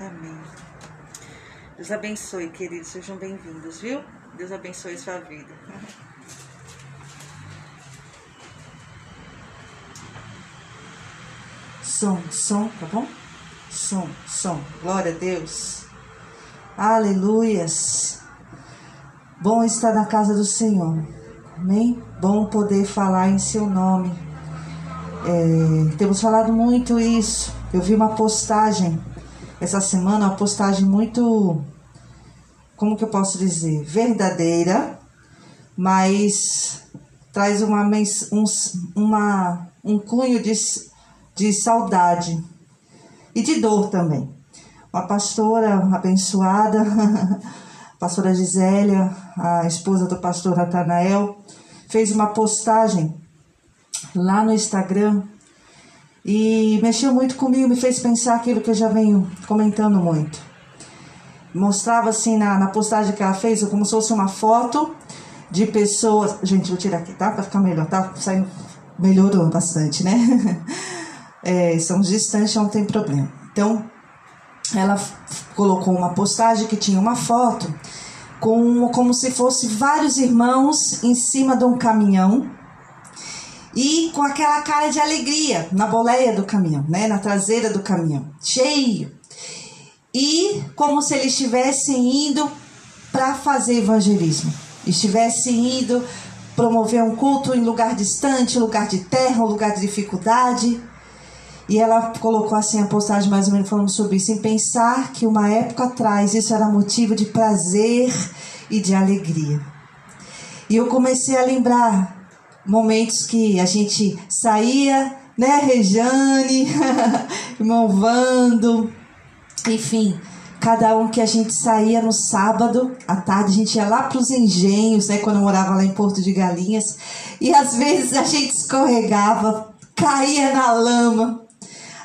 Amém. Deus abençoe, queridos. Sejam bem-vindos, viu? Deus abençoe a sua vida. Som, tá bom? Som. Glória a Deus. Aleluias. Bom estar na casa do Senhor. Amém? Bom poder falar em seu nome. Temos falado muito isso. Eu vi uma postagem essa semana, uma postagem muito, como que eu posso dizer, verdadeira, mas traz um cunho de saudade e de dor também. Uma pastora abençoada, a pastora Gisélia, a esposa do pastor Natanael, fez uma postagem lá no Instagram e mexeu muito comigo, me fez pensar aquilo que eu já venho comentando muito. Mostrava assim na postagem que ela fez, como se fosse uma foto de pessoas. Gente, vou tirar aqui, tá? Pra ficar melhor, tá? Saindo, melhorou bastante, né? Estamos distantes, não tem problema. Então, ela colocou uma postagem que tinha uma foto como se fosse vários irmãos em cima de um caminhão e com aquela cara de alegria na boleia do caminhão, né? Na traseira do caminhão, cheio. E como se eles estivessem indo para fazer evangelismo, estivessem indo promover um culto em lugar distante, lugar de terra, um lugar de dificuldade. E ela colocou assim a postagem mais ou menos falando sobre isso, em pensar que uma época atrás isso era motivo de prazer e de alegria. E eu comecei a lembrar momentos que a gente saía, né, Rejane, irmão Vando, enfim, cada um que a gente saía no sábado, à tarde a gente ia lá para os engenhos, né, quando eu morava lá em Porto de Galinhas, e às vezes a gente escorregava, caía na lama,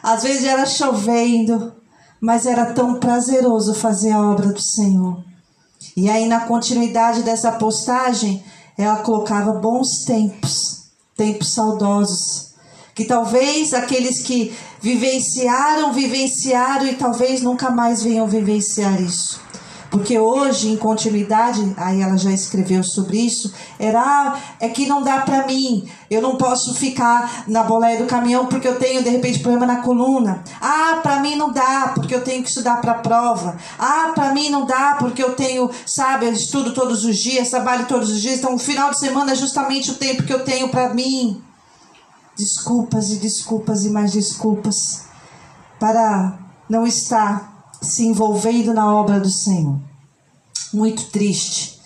às vezes era chovendo, mas era tão prazeroso fazer a obra do Senhor. E aí na continuidade dessa postagem, ela colocava bons tempos saudosos, que talvez aqueles que vivenciaram e talvez nunca mais venham vivenciar isso. Porque hoje, em continuidade, aí ela já escreveu sobre isso, é que não dá para mim, eu não posso ficar na boleia do caminhão porque eu tenho, de repente, problema na coluna. Para mim não dá, porque eu tenho que estudar para a prova. Para mim não dá, porque eu tenho, sabe, eu estudo todos os dias, trabalho todos os dias, então o final de semana é justamente o tempo que eu tenho para mim. Desculpas e mais desculpas para não estar se envolvendo na obra do Senhor. Muito triste.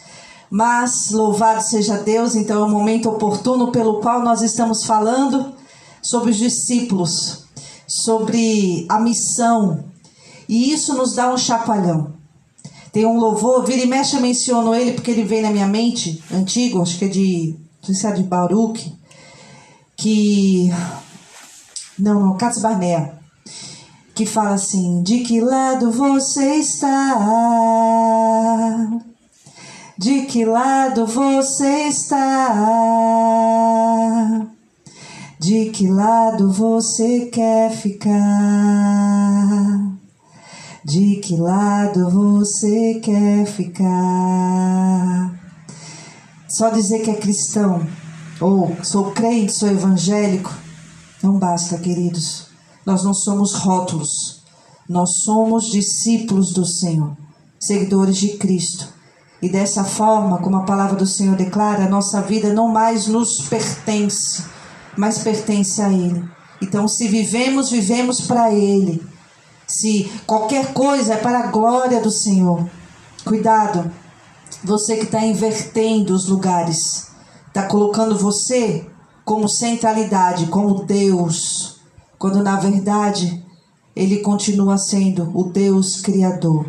Mas louvado seja Deus, então é o momento oportuno pelo qual nós estamos falando sobre os discípulos, sobre a missão. E isso nos dá um chacoalhão. Tem um louvor, vira e mexe eu menciono ele porque ele vem na minha mente, antigo, acho que é não sei se é de Baruch, Katz Barnea, que fala assim: de que lado você está? De que lado você está? De que lado você quer ficar? De que lado você quer ficar? Só dizer que é cristão, ou sou crente, sou evangélico, não basta, queridos. Nós não somos rótulos, nós somos discípulos do Senhor, seguidores de Cristo. E dessa forma, como a palavra do Senhor declara, a nossa vida não mais nos pertence, mas pertence a Ele. Então, se vivemos, vivemos para Ele. Se qualquer coisa é para a glória do Senhor. Cuidado, você que está invertendo os lugares, está colocando você como centralidade, como Deus, quando na verdade Ele continua sendo o Deus Criador.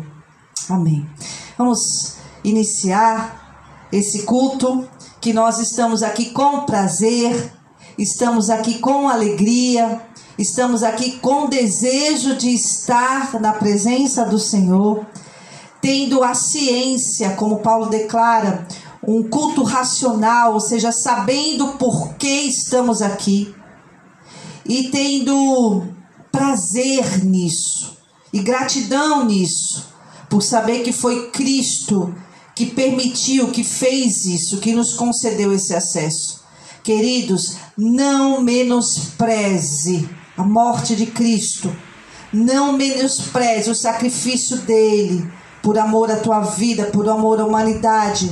Amém. Vamos iniciar esse culto, que nós estamos aqui com prazer, estamos aqui com alegria, estamos aqui com desejo de estar na presença do Senhor, tendo a ciência, como Paulo declara, um culto racional, ou seja, sabendo por que estamos aqui, e tendo prazer nisso. E gratidão nisso, por saber que foi Cristo que permitiu, que fez isso, que nos concedeu esse acesso. Queridos, não menospreze a morte de Cristo. Não menospreze o sacrifício dele, por amor à tua vida, por amor à humanidade.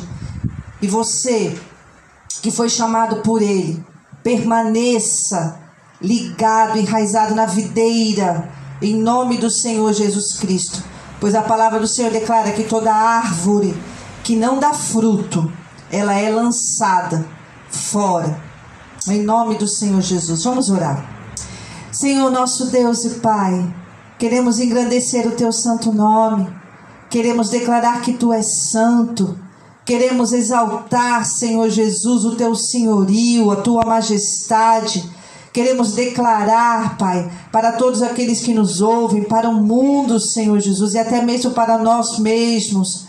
E você, que foi chamado por ele, permaneça ligado, enraizado na videira, em nome do Senhor Jesus Cristo. Pois a palavra do Senhor declara que toda árvore que não dá fruto, ela é lançada fora. Em nome do Senhor Jesus. Vamos orar. Senhor, nosso Deus e Pai, queremos engrandecer o teu santo nome. Queremos declarar que tu és santo. Queremos exaltar, Senhor Jesus, o teu senhorio, a tua majestade. Queremos declarar, Pai, para todos aqueles que nos ouvem, para o mundo, Senhor Jesus, e até mesmo para nós mesmos,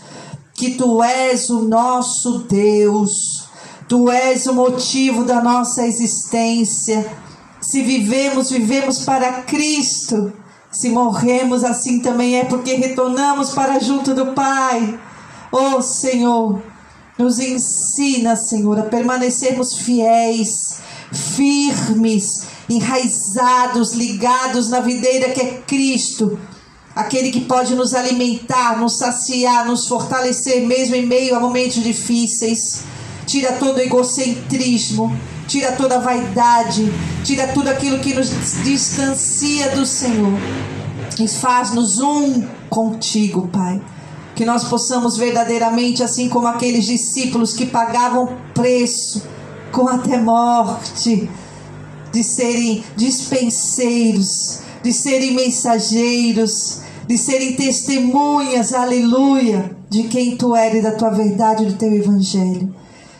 que tu és o nosso Deus. Tu és o motivo da nossa existência. Se vivemos, vivemos para Cristo. Se morremos, assim também é porque retornamos para junto do Pai. Oh, Senhor, nos ensina, Senhor, a permanecermos fiéis, firmes, enraizados, ligados na videira que é Cristo. Aquele que pode nos alimentar, nos saciar, nos fortalecer mesmo em meio a momentos difíceis. Tira todo o egocentrismo, tira toda a vaidade, tira tudo aquilo que nos distancia do Senhor. E faz-nos um contigo, Pai. Que nós possamos verdadeiramente, assim como aqueles discípulos que pagavam preço com até morte, de serem dispenseiros, de serem mensageiros, de serem testemunhas, aleluia, de quem tu eres, da tua verdade, do teu evangelho.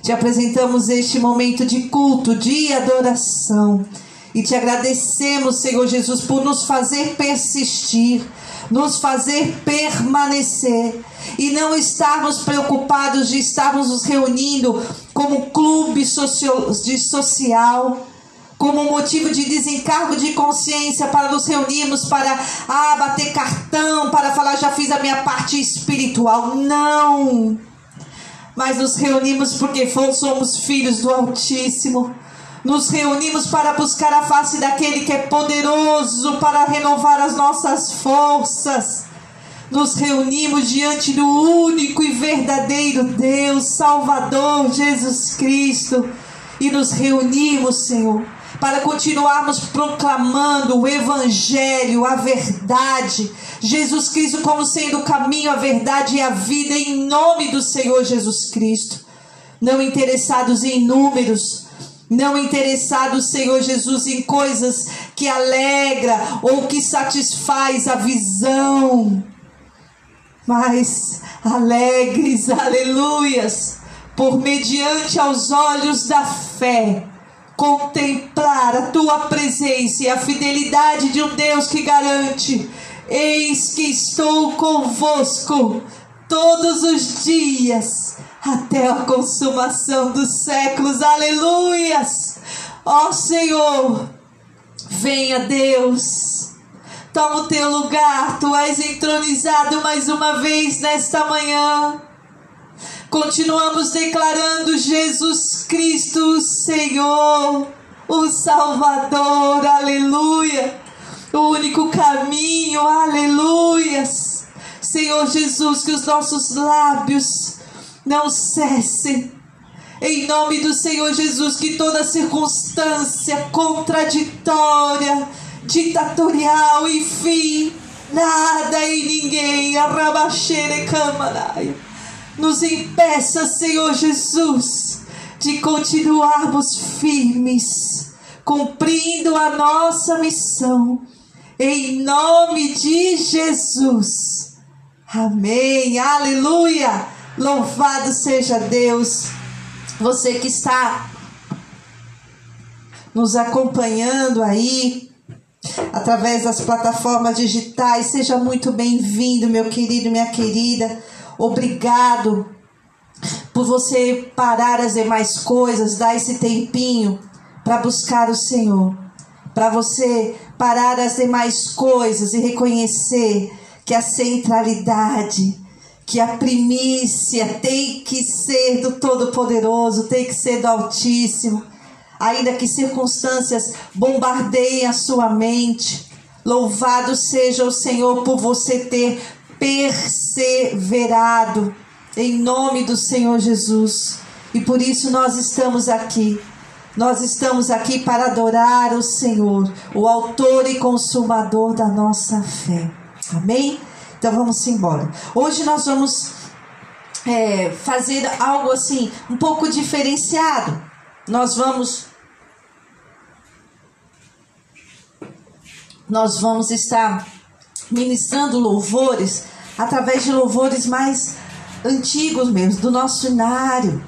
Te apresentamos este momento de culto, de adoração, e te agradecemos, Senhor Jesus, por nos fazer persistir, nos fazer permanecer, e não estarmos preocupados de estarmos nos reunindo como clube social, como motivo de desencargo de consciência, para nos reunirmos para bater cartão, para falar já fiz a minha parte espiritual. Não! Mas nos reunimos porque somos filhos do Altíssimo. Nos reunimos para buscar a face daquele que é poderoso para renovar as nossas forças. Nos reunimos diante do único e verdadeiro Deus, Salvador, Jesus Cristo. E nos reunimos, Senhor, para continuarmos proclamando o Evangelho, a verdade, Jesus Cristo como sendo o caminho, a verdade e a vida, em nome do Senhor Jesus Cristo. Não interessados em números, não interessados, Senhor Jesus, em coisas que alegra ou que satisfaz a visão, mas alegres, aleluias, por mediante aos olhos da fé, contemplar a tua presença e a fidelidade de um Deus que garante: eis que estou convosco todos os dias, até a consumação dos séculos, aleluias. Ó Senhor, venha Deus, toma o teu lugar, tu és entronizado mais uma vez nesta manhã. Continuamos declarando Jesus Cristo, Senhor, o Salvador, aleluia, o único caminho, aleluias. Senhor Jesus, que os nossos lábios não cessem, em nome do Senhor Jesus, que toda circunstância contraditória, ditatorial, enfim, nada e ninguém, arrabaxere camaraia, nos impeça, Senhor Jesus, de continuarmos firmes, cumprindo a nossa missão, em nome de Jesus. Amém, aleluia, louvado seja Deus. Você que está nos acompanhando aí, através das plataformas digitais, seja muito bem-vindo, meu querido, minha querida. Obrigado por você parar as demais coisas, dar esse tempinho para buscar o Senhor, para você parar as demais coisas e reconhecer que a centralidade, que a primícia tem que ser do Todo-Poderoso, tem que ser do Altíssimo, ainda que circunstâncias bombardeiem a sua mente. Louvado seja o Senhor por você ter perseverado, em nome do Senhor Jesus. E por isso nós estamos aqui. Nós estamos aqui para adorar o Senhor, o autor e consumador da nossa fé. Amém? Então vamos embora. Hoje nós vamos fazer algo assim, um pouco diferenciado. Nós vamos estar ministrando louvores através de louvores mais antigos mesmo, do nosso inário.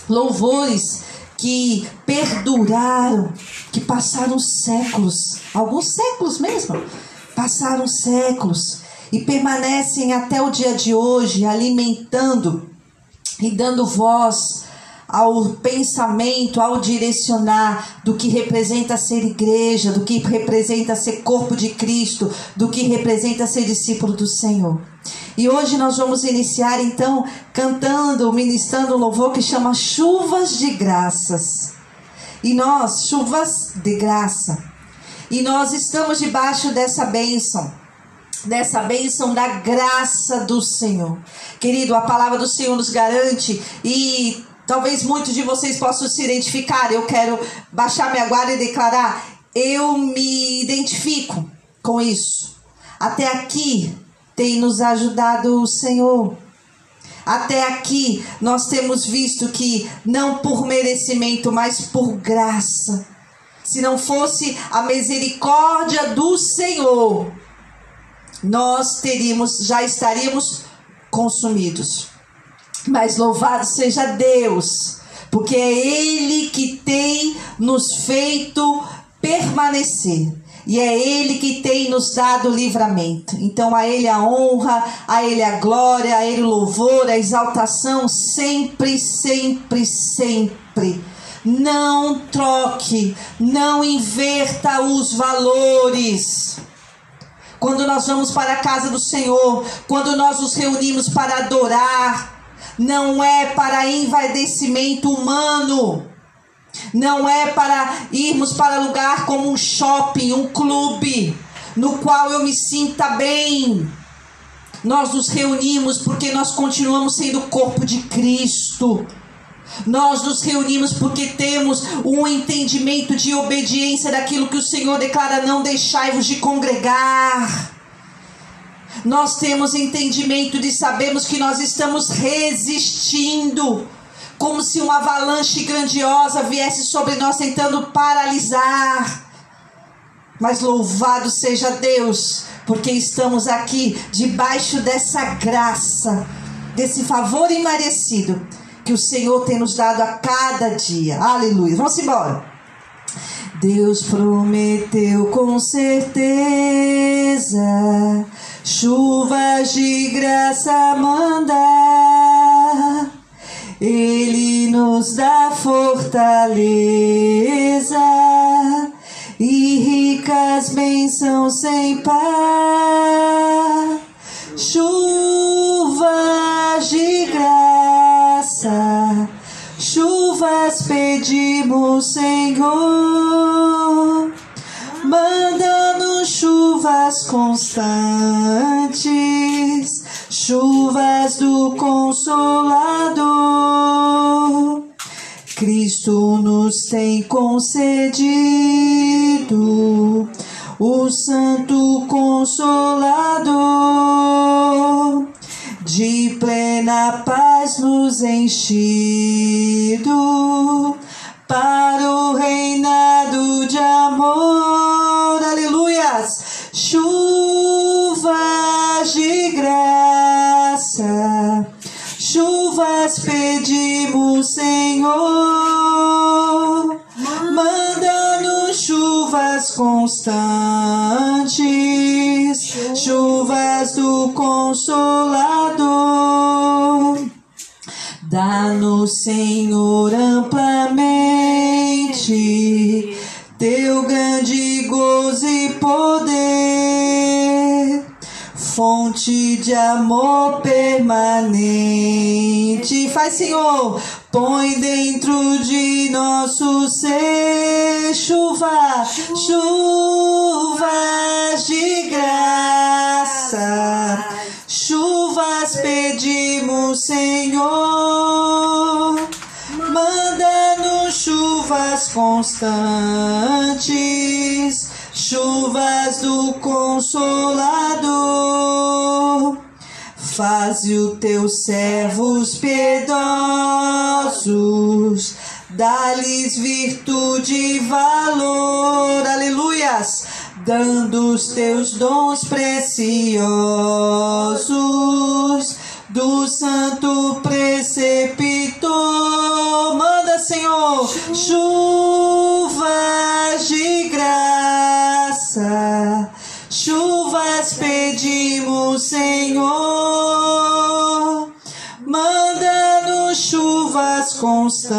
Louvores que perduraram, que passaram séculos, alguns séculos mesmo, passaram séculos e permanecem até o dia de hoje, alimentando e dando voz ao pensamento, ao direcionar do que representa ser igreja, do que representa ser corpo de Cristo, do que representa ser discípulo do Senhor. E hoje nós vamos iniciar então cantando, ministrando um louvor que chama Chuvas de Graças. E nós, chuvas de graça. E nós estamos debaixo dessa bênção da graça do Senhor. Querido, a palavra do Senhor nos garante, e talvez muitos de vocês possam se identificar. Eu quero baixar minha guarda e declarar: eu me identifico com isso. Até aqui tem nos ajudado o Senhor. Até aqui nós temos visto que não por merecimento, mas por graça. Se não fosse a misericórdia do Senhor, nós já estaríamos consumidos. Mas louvado seja Deus, porque é Ele que tem nos feito permanecer. E é Ele que tem nos dado livramento. Então a Ele a honra, a Ele a glória, a Ele o louvor, a exaltação, sempre, sempre, sempre. Não troque, não inverta os valores. Quando nós vamos para a casa do Senhor, quando nós nos reunimos para adorar, não é para envaidecimento humano. Não é para irmos para lugar como um shopping, um clube, no qual eu me sinta bem. Nós nos reunimos porque nós continuamos sendo o corpo de Cristo. Nós nos reunimos porque temos um entendimento de obediência daquilo que o Senhor declara: não deixai-vos de congregar. Nós temos entendimento de sabermos que nós estamos resistindo, como se uma avalanche grandiosa viesse sobre nós tentando paralisar. Mas louvado seja Deus, porque estamos aqui debaixo dessa graça, desse favor imerecido que o Senhor tem nos dado a cada dia. Aleluia. Vamos embora. Deus prometeu com certeza chuvas de graça mandar. Ele nos dá fortaleza e ricas bênçãos sem par. Chuvas de graça, chuvas pedimos, Senhor. Manda-nos chuvas constantes, chuvas do Consolador. Cristo nos tem concedido o Santo Consolador, de plena paz nos enchido, para o reinado de amor. Aleluias! Chuvas de graça, chuvas pedimos, Senhor. Manda-nos chuvas constantes, chuvas do Consolador. Dá-nos, Senhor, amplamente teu grande gozo e poder. fonte de amor permanente. Faz, Senhor, põe dentro de nosso ser chuvas de graça. Chuvas pedimos, Senhor. Manda-nos chuvas constantes, chuvas do Consolador. Faze os teus servos piedosos, dá-lhes virtude e valor, aleluias, dando os teus dons preciosos do santo preceptor. Manda, Senhor, chuvas de graça. Chuvas pedimos, Senhor. Manda-nos chuvas constantes,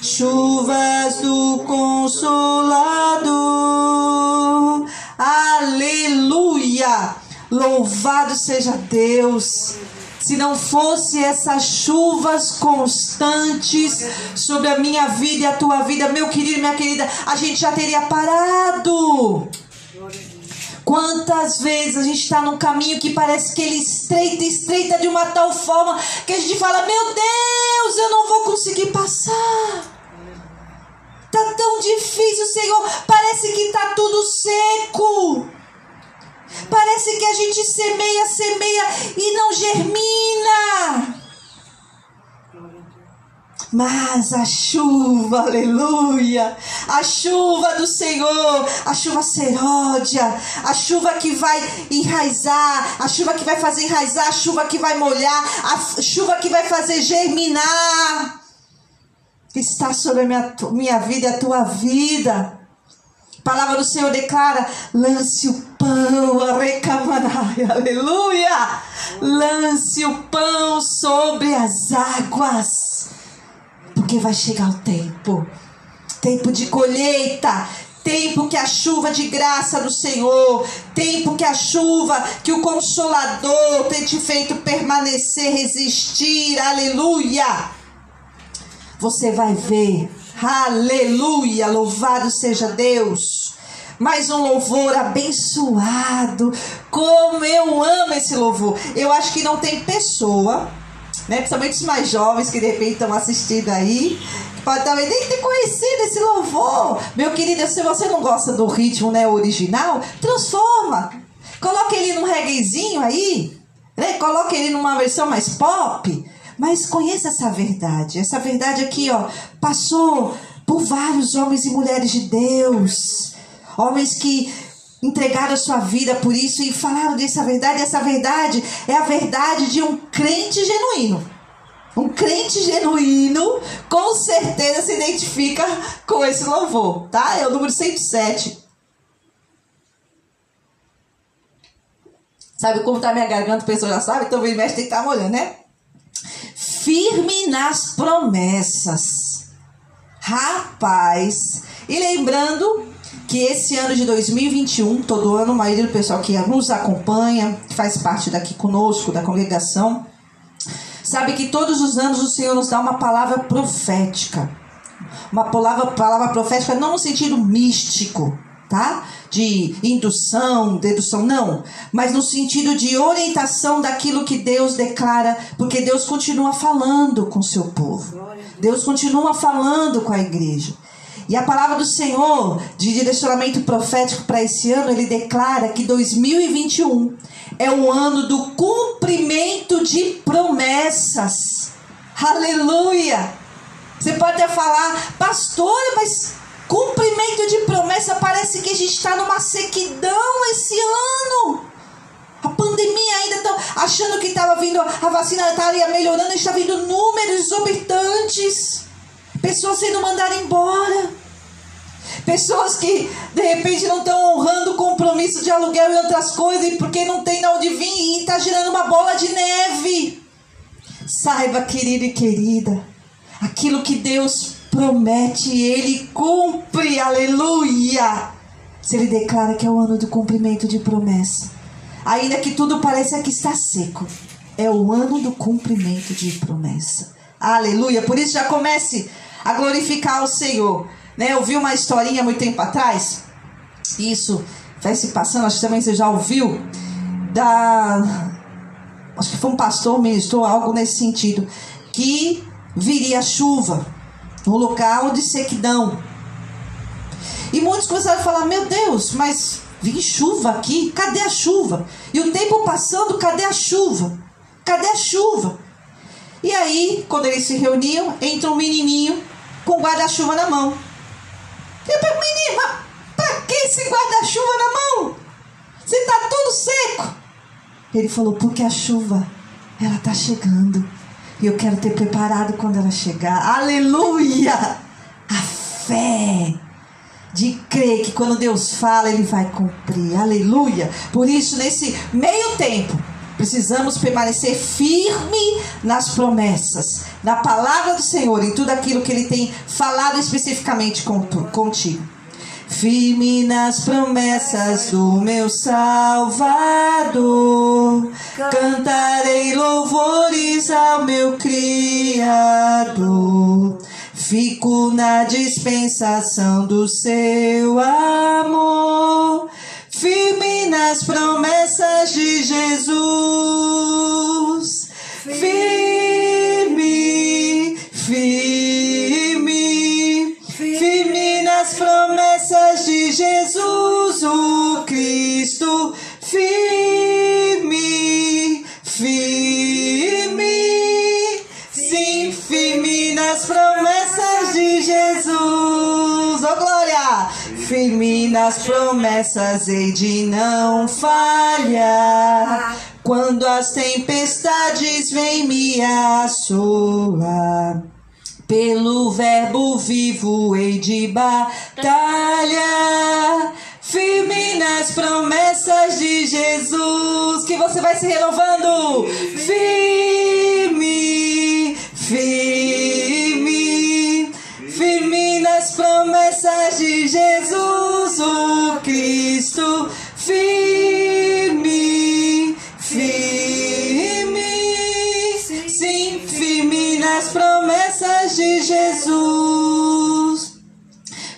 chuvas do Consolador. Aleluia! Louvado seja Deus. Se não fosse essas chuvas constantes sobre a minha vida e a tua vida, meu querido e minha querida, a gente já teria parado. Quantas vezes a gente está num caminho que parece que ele estreita de uma tal forma que a gente fala, meu Deus, eu não vou conseguir passar. Tá tão difícil, Senhor, parece que tá tudo seco. Parece que a gente semeia e não germina. Mas a chuva, aleluia, a chuva do Senhor, a chuva seródia, a chuva que vai enraizar, a chuva que vai fazer enraizar, a chuva que vai molhar, a chuva que vai fazer germinar, está sobre a minha vida e a tua vida. A palavra do Senhor declara, lance o pão, aleluia, lance o pão sobre as águas, porque vai chegar o tempo de colheita, tempo que a chuva de graça do Senhor, tempo que a chuva, que o Consolador tem te feito permanecer, resistir, aleluia, você vai ver. Aleluia, louvado seja Deus. Mais um louvor abençoado. Como eu amo esse louvor. Eu acho que não tem pessoa, né, principalmente os mais jovens que de repente estão assistindo aí, que pode talvez nem ter conhecido esse louvor. Meu querido, se você não gosta do ritmo, né, original, transforma. Coloque ele num reguezinho aí, né? Coloque ele numa versão mais pop. Mas conheça essa verdade aqui, ó, passou por vários homens e mulheres de Deus, homens que entregaram a sua vida por isso e falaram dessa verdade. Essa verdade é a verdade de um crente genuíno. Um crente genuíno com certeza se identifica com esse louvor, tá? É o número 107. Sabe como tá minha garganta? A pessoa já sabe, então o mestre tem que estar molhando, né? Firme nas promessas. Rapaz. E lembrando que esse ano de 2021, todo ano, a maioria do pessoal que nos acompanha, que faz parte daqui conosco, da congregação, sabe que todos os anos o Senhor nos dá uma palavra profética. Uma palavra profética não no sentido místico, tá? De indução, dedução, não, mas no sentido de orientação daquilo que Deus declara, porque Deus continua falando com o seu povo, Deus continua falando com a igreja. E a palavra do Senhor, de direcionamento profético para esse ano, ele declara que 2021 é o ano do cumprimento de promessas. Aleluia! Você pode até falar, pastora, mas cumprimento de promessa, parece que a gente está numa sequidão esse ano. A pandemia ainda está achando que estava vindo, a vacina estaria melhorando, está vindo números exorbitantes, pessoas sendo mandadas embora, pessoas que de repente não estão honrando o compromisso de aluguel e outras coisas, porque não tem de onde vir e está gerando uma bola de neve. Saiba, querido e querida, aquilo que Deus promete, Ele cumpre, aleluia. Se ele declara que é o ano do cumprimento de promessa, ainda que tudo pareça que está seco, é o ano do cumprimento de promessa. Aleluia. Por isso já comece a glorificar o Senhor, né? Eu vi uma historinha muito tempo atrás, isso vai se passando, acho que também você já ouviu, acho que foi um pastor, ministrou algo nesse sentido, que viria chuva no local de sequidão. E muitos começaram a falar, meu Deus, mas vem chuva aqui, cadê a chuva? E o tempo passando, cadê a chuva? Cadê a chuva? E aí, quando eles se reuniam, entra um menininho com guarda-chuva na mão. Eu pergunto, menino, mas pra que esse guarda-chuva na mão? Você tá todo seco. Ele falou, porque a chuva, ela tá chegando. E eu quero ter preparado quando ela chegar. Aleluia! A fé de crer que quando Deus fala, Ele vai cumprir. Aleluia! Por isso, nesse meio tempo, precisamos permanecer firme nas promessas, na palavra do Senhor, em tudo aquilo que Ele tem falado especificamente contigo. Firme nas promessas do meu Salvador, cantarei louvores ao meu Criador. Fico na dispensação do seu amor, firme nas promessas de Jesus. Firme, firme, firme nas promessas de Jesus, o Cristo. Firme, firme, sim, firme nas promessas de Jesus. Oh, glória! Firme nas promessas, hei de não falhar. Quando as tempestades vêm me assolar, pelo verbo vivo hei de batalhar. Firme nas promessas de Jesus, que você vai se renovando. Firme, firme, firme nas promessas de Jesus, o Cristo. Firme, firme, sim, firme nas promessas de Jesus.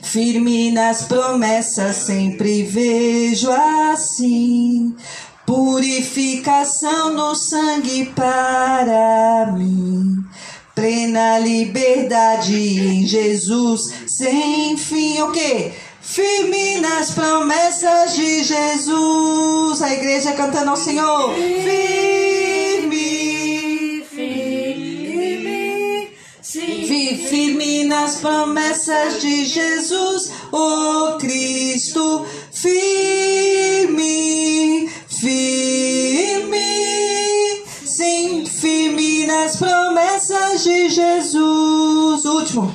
Firme nas promessas, sempre vejo assim, purificação no sangue para mim. Plena liberdade em Jesus, sem fim, o quê? Firme nas promessas de Jesus. A igreja cantando ao Senhor. Firme, firme, firme nas promessas de Jesus, o Cristo. Firme, firme, sim, firme nas promessas de Jesus. Último.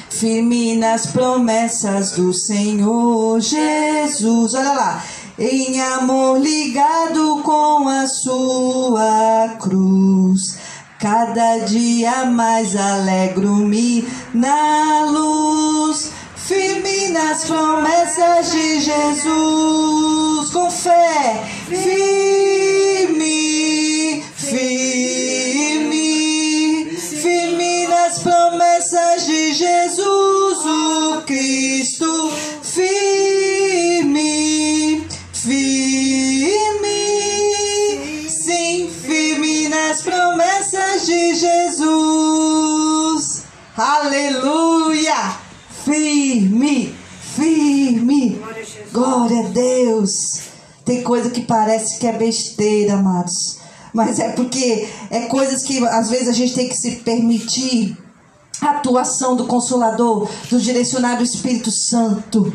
Firme nas promessas do Senhor Jesus. Olha lá. Em amor ligado com a sua cruz, cada dia mais alegro-me na luz. Firme nas promessas de Jesus, com fé. Firme, firme, firme nas promessas de Jesus, o Cristo. Firme, firme, sim, firme nas promessas de Jesus. Aleluia! Firme, firme. Glória a Deus. Tem coisa que parece que é besteira, amados, mas é porque é coisas que às vezes a gente tem que se permitir a atuação do Consolador, do direcionar do Espírito Santo.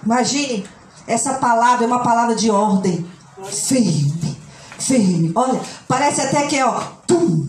Imagine, essa palavra é uma palavra de ordem. Firme, firme. Olha, parece até que é, ó, tum,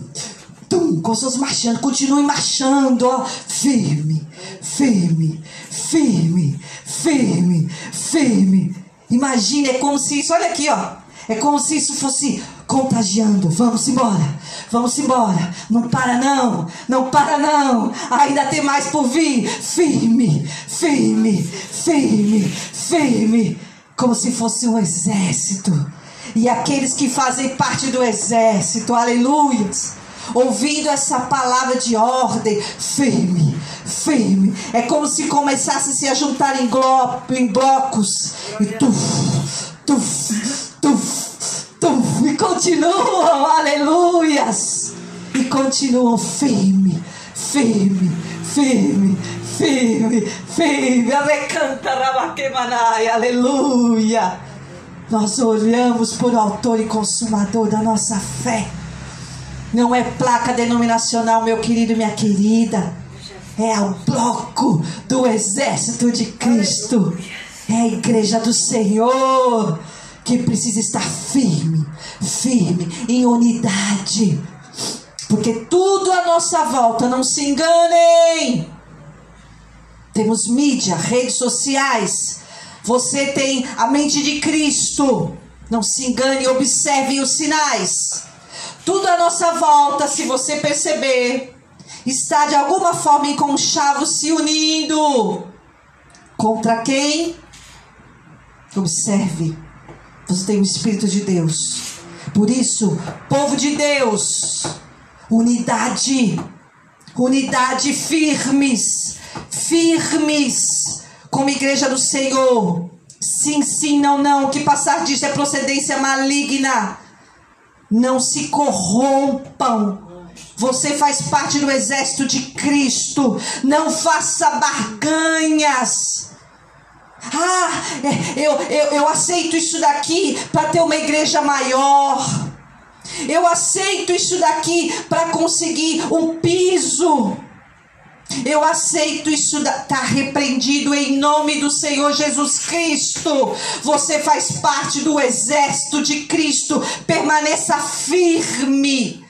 tum, como se fosse marchando. Continue marchando, ó. Firme, firme, firme, firme, firme. Imagine, é como se isso, olha aqui, ó. É como se isso fosse contagiando. Vamos embora, vamos embora. Não para não, não para não. Ainda tem mais por vir. Firme, firme, firme, firme. Como se fosse um exército. E aqueles que fazem parte do exército, aleluia, ouvindo essa palavra de ordem, firme, firme. É como se começasse a se juntar em blocos. E e continuam, aleluias. E continuam firme, firme, firme, firme, firme. Aleluia. Nós olhamos por autor e consumador da nossa fé. Não é placa denominacional, meu querido e minha querida. É o bloco do exército de Cristo. É a igreja do Senhor que precisa estar firme, firme, em unidade. Porque tudo à nossa volta, não se enganem. Temos mídia, redes sociais. Você tem a mente de Cristo. Não se engane, observe os sinais. Tudo à nossa volta, se você perceber, está de alguma forma em conchavo se unindo. Contra quem? Observe. Você tem o Espírito de Deus. Por isso, povo de Deus, unidade. Unidade, firmes. Firmes. Como igreja do Senhor. Sim, sim, não, não. O que passar disso é procedência maligna. Não se corrompam. Você faz parte do exército de Cristo. Não faça barganhas. Eu aceito isso daqui para ter uma igreja maior. Eu aceito isso daqui para conseguir um piso. Eu aceito isso, está repreendido em nome do Senhor Jesus Cristo. Você faz parte do exército de Cristo. Permaneça firme.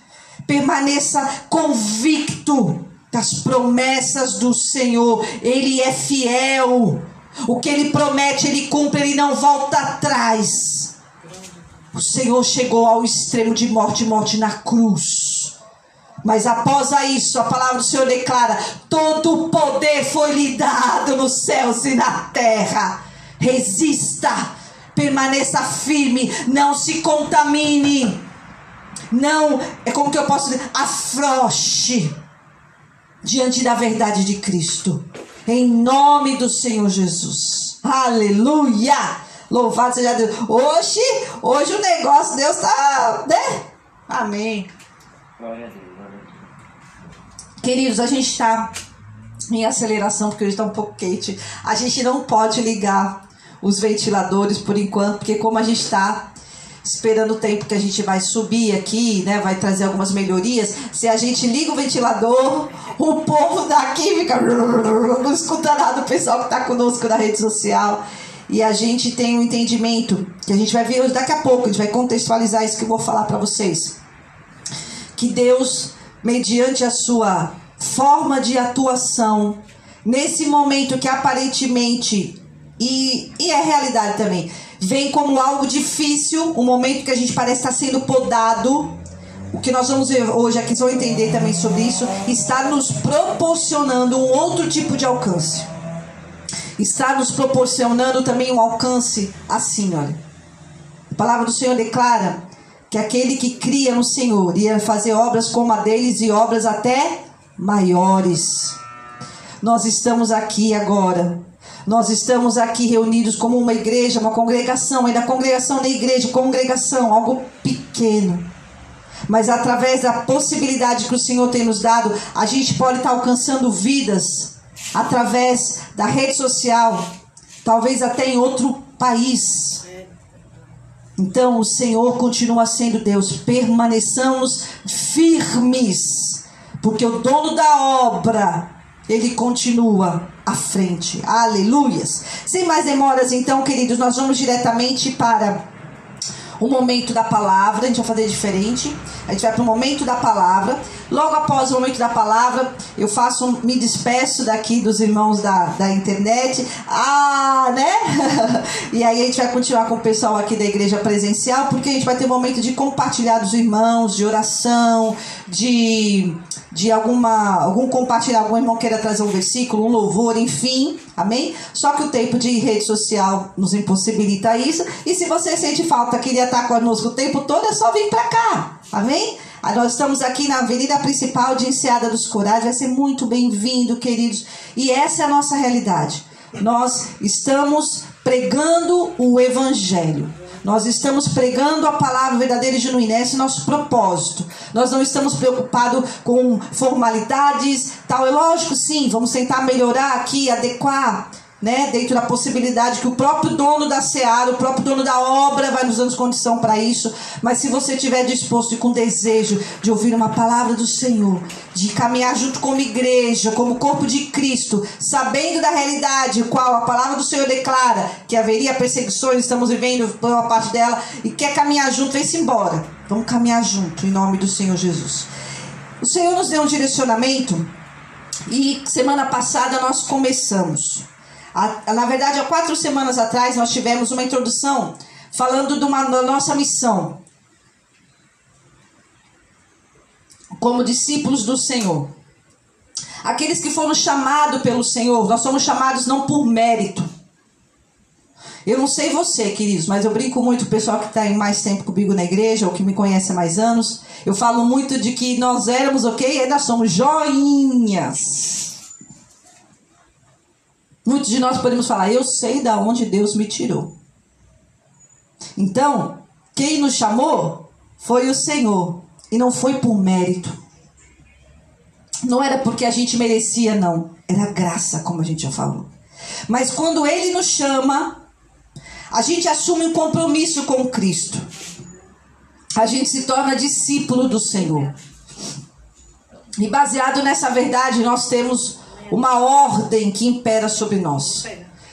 Permaneça convicto das promessas do Senhor. Ele é fiel. O que Ele promete, Ele cumpre. Ele não volta atrás. O Senhor chegou ao extremo de morte na cruz. Mas após isso, a palavra do Senhor declara: todo o poder foi lhe dado nos céus e na terra. Resista, permaneça firme, não se contamine. Não, é como que eu posso dizer, afrouxe diante da verdade de Cristo. Em nome do Senhor Jesus. Aleluia. Louvado seja Deus. Hoje o negócio, Deus está, né? Amém. Glória a Deus. Queridos, a gente está em aceleração porque hoje está um pouco quente. A gente não pode ligar os ventiladores por enquanto, porque como a gente está esperando o tempo que a gente vai subir aqui, né, vai trazer algumas melhorias, se a gente liga o ventilador, o povo daqui fica não escuta nada, o pessoal que está conosco na rede social. E a gente tem um entendimento que a gente vai ver hoje daqui a pouco, a gente vai contextualizar isso que eu vou falar para vocês. Que Deus, mediante a sua forma de atuação, nesse momento que aparentemente, e é realidade também, vem como algo difícil, um momento que a gente parece estar sendo podado. O que nós vamos ver hoje aqui, vocês vão entender também sobre isso, está nos proporcionando um outro tipo de alcance. Está nos proporcionando também um alcance assim, olha. A palavra do Senhor declara que aquele que cria no Senhor ia fazer obras como a deles e obras até maiores. Nós estamos aqui agora. Nós estamos aqui reunidos como uma igreja, uma congregação, ainda congregação da igreja, congregação, algo pequeno. Mas através da possibilidade que o Senhor tem nos dado, a gente pode estar alcançando vidas através da rede social, talvez até em outro país. Então o Senhor continua sendo Deus. Permaneçamos firmes, porque o dono da obra, Ele continua à frente. Aleluias. Sem mais demoras então, queridos, nós vamos diretamente para o momento da palavra. A gente vai fazer diferente. A gente vai para o momento da palavra. Logo após o momento da palavra, eu me despeço daqui dos irmãos da internet. Né? E aí a gente vai continuar com o pessoal aqui da igreja presencial, porque a gente vai ter um momento de compartilhar dos irmãos, de oração, de algum compartilhar, algum irmão queira trazer um versículo, um louvor, enfim, amém? Só que o tempo de rede social nos impossibilita isso, e se você sente falta, queria estar conosco o tempo todo, é só vir para cá, amém? Nós estamos aqui na avenida principal de Enseada dos Corais, vai ser muito bem-vindo, queridos, e essa é a nossa realidade. Nós estamos pregando o evangelho. Nós estamos pregando a palavra verdadeira e genuína. Esse é o nosso propósito. Nós não estamos preocupados com formalidades, tal. É lógico, sim, vamos tentar melhorar aqui, adequar, né, dentro da possibilidade que o próprio dono da seara, o próprio dono da obra vai nos dando condição para isso. Mas se você estiver disposto e com desejo de ouvir uma palavra do Senhor, de caminhar junto como igreja, como corpo de Cristo, sabendo da realidade, qual a palavra do Senhor declara, que haveria perseguições, estamos vivendo por uma parte dela, e quer caminhar junto, vem-se embora. Vamos caminhar junto, em nome do Senhor Jesus. O Senhor nos deu um direcionamento, e semana passada nós começamos. Na verdade, há 4 semanas atrás, nós tivemos uma introdução falando da nossa missão como discípulos do Senhor. Aqueles que foram chamados pelo Senhor, nós somos chamados não por mérito. Eu não sei você, queridos, mas eu brinco muito com o pessoal que está mais tempo comigo na igreja, ou que me conhece há mais anos. Eu falo muito de que nós éramos, ok, ainda somos joinhas. Muitos de nós podemos falar, eu sei de onde Deus me tirou. Então, quem nos chamou foi o Senhor. E não foi por mérito. Não era porque a gente merecia, não. Era graça, como a gente já falou. Mas quando Ele nos chama, a gente assume um compromisso com Cristo. A gente se torna discípulo do Senhor. E baseado nessa verdade, nós temos uma ordem que impera sobre nós.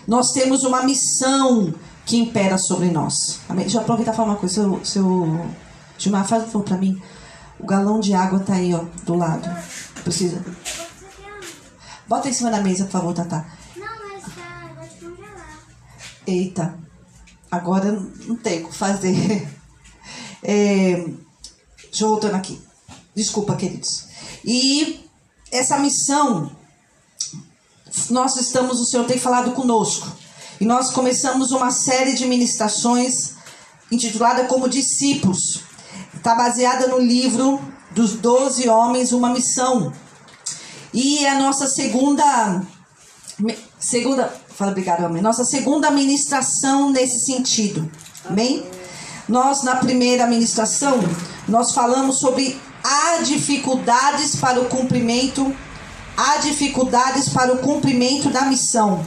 Nós temos uma missão que impera sobre nós. Amém? Deixa eu aproveitar e falar uma coisa. Seu Gilmar, faz um favor para mim. O galão de água tá aí, ó, do lado. Precisa. Bota em cima da mesa, por favor, Tatá. Não, mas vai te congelar. Eita. Agora não tem o que fazer. Deixa eu voltando aqui. Desculpa, queridos. E essa missão, o Senhor tem falado conosco. E nós começamos uma série de ministrações intitulada como Discípulos. Está baseada no livro dos 12 homens, uma missão. E a nossa nossa segunda ministração nesse sentido. Amém? Nós, na primeira ministração, nós falamos sobre dificuldades para o cumprimento da missão.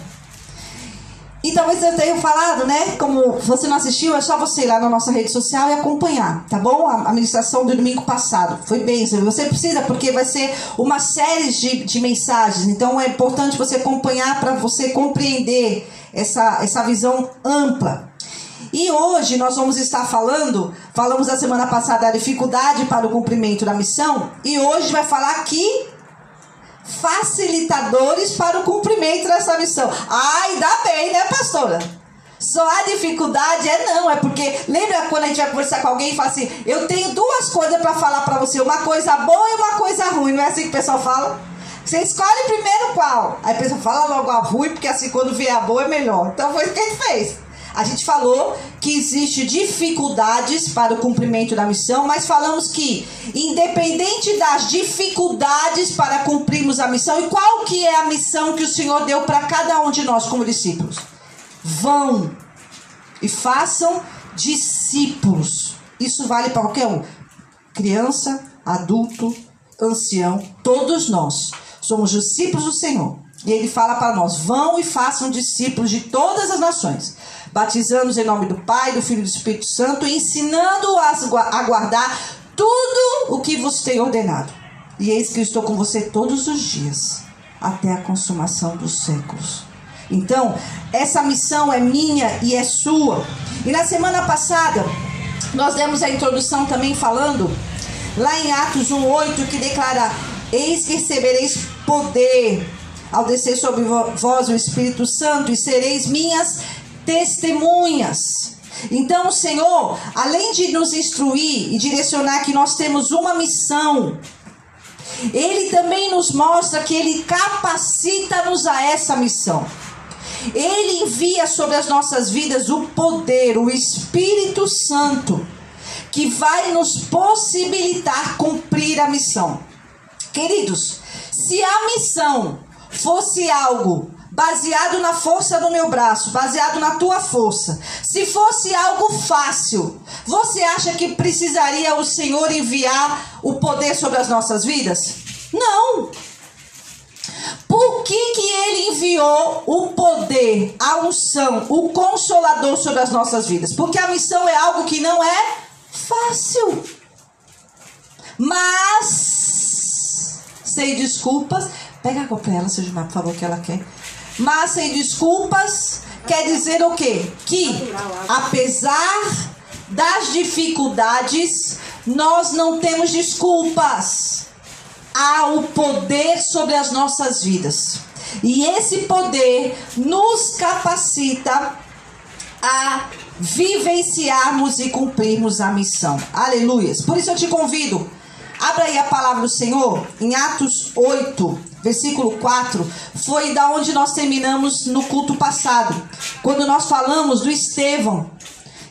E talvez eu tenha falado, né? Como você não assistiu, é só você ir lá na nossa rede social e acompanhar, tá bom? A ministração do domingo passado. Foi bênção. Você precisa, porque vai ser uma série de mensagens. Então é importante você acompanhar para você compreender essa visão ampla. E hoje nós vamos estar falamos da semana passada da dificuldade para o cumprimento da missão. E hoje vai falar aqui facilitadores para o cumprimento dessa missão. Ainda bem, né, pastora? Só a dificuldade é porque lembra quando a gente vai conversar com alguém e fala assim, eu tenho 2 coisas para falar para você, uma coisa boa e uma coisa ruim. Não é assim que o pessoal fala? Você escolhe primeiro qual? Aí a pessoa fala logo a ruim, porque assim quando vier a boa é melhor. Então foi o que a gente fez. A gente falou que existe dificuldades para o cumprimento da missão, mas falamos que, independente das dificuldades para cumprirmos a missão, e qual que é a missão que o Senhor deu para cada um de nós como discípulos? Vão e façam discípulos. Isso vale para qualquer um. Criança, adulto, ancião, todos nós somos discípulos do Senhor. E Ele fala para nós, vão e façam discípulos de todas as nações, batizando-os em nome do Pai, do Filho e do Espírito Santo, ensinando-os a guardar tudo o que vos tenho ordenado. E eis que eu estou com você todos os dias, até a consumação dos séculos. Então, essa missão é minha e é sua. E na semana passada, Nós demos a introdução também falando, lá em Atos 1:8, que declara: eis que recebereis poder ao descer sobre vós o Espírito Santo, e sereis minhas testemunhas. Então o Senhor, além de nos instruir e direcionar que nós temos uma missão, Ele também nos mostra que Ele capacita-nos a essa missão. Ele envia sobre as nossas vidas o poder, o Espírito Santo, que vai nos possibilitar cumprir a missão. Queridos, se a missão fosse algo baseado na força do meu braço, baseado na tua força, se fosse algo fácil, você acha que precisaria o Senhor enviar o poder sobre as nossas vidas? Não. Por que Ele enviou o poder, a unção, o Consolador sobre as nossas vidas? Porque a missão é algo que não é fácil. Mas, sem desculpas, pega água para ela, seu Gilmar, por favor, que ela quer. Mas sem desculpas quer dizer o quê? Que apesar das dificuldades, nós não temos desculpas. Há o poder sobre as nossas vidas. E esse poder nos capacita a vivenciarmos e cumprirmos a missão. Aleluias. Por isso eu te convido, abra aí a palavra do Senhor em Atos 8, versículo 4. Foi da onde nós terminamos no culto passado, quando nós falamos do Estevão.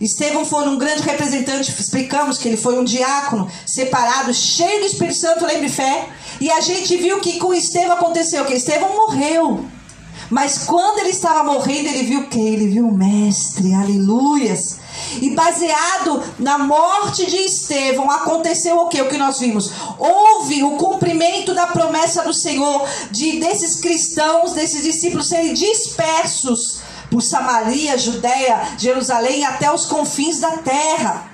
Estevão foi um grande representante, explicamos que ele foi um diácono separado, cheio do Espírito Santo, lembra, fé. E a gente viu que com Estevão aconteceu, que Estevão morreu. Mas quando ele estava morrendo, ele viu o quê? Ele viu o Mestre, aleluias. E baseado na morte de Estevão, aconteceu o quê? O que nós vimos? Houve o cumprimento da promessa do Senhor, desses cristãos, desses discípulos serem dispersos por Samaria, Judeia, Jerusalém e até os confins da terra.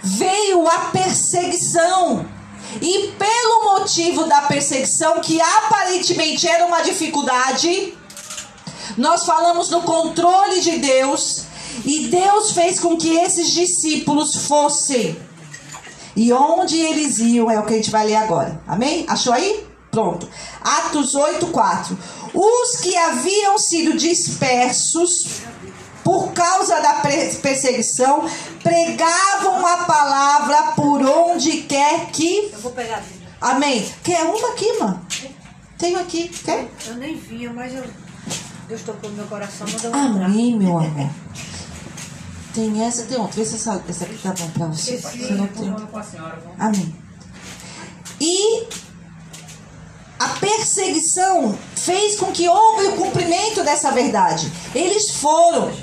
Veio a perseguição. E pelo motivo da perseguição, que aparentemente era uma dificuldade, nós falamos no controle de Deus, e Deus fez com que esses discípulos fossem. E onde eles iam é o que a gente vai ler agora. Amém? Achou aí? Pronto. Atos 8:4. Os que haviam sido dispersos por causa da perseguição, pregavam a palavra por onde quer que... Eu vou pegar a Bíblia. Amém. Quer uma aqui, mano? Tenho aqui. Quer? Eu nem vinha, mas Deus tocou no meu coração, mandou entrar. Amém, meu amor. Tem essa, tem outra. Vê se essa aqui tá bom pra você. Você não tem. Amém. E a perseguição fez com que houve o cumprimento dessa verdade. Eles foram.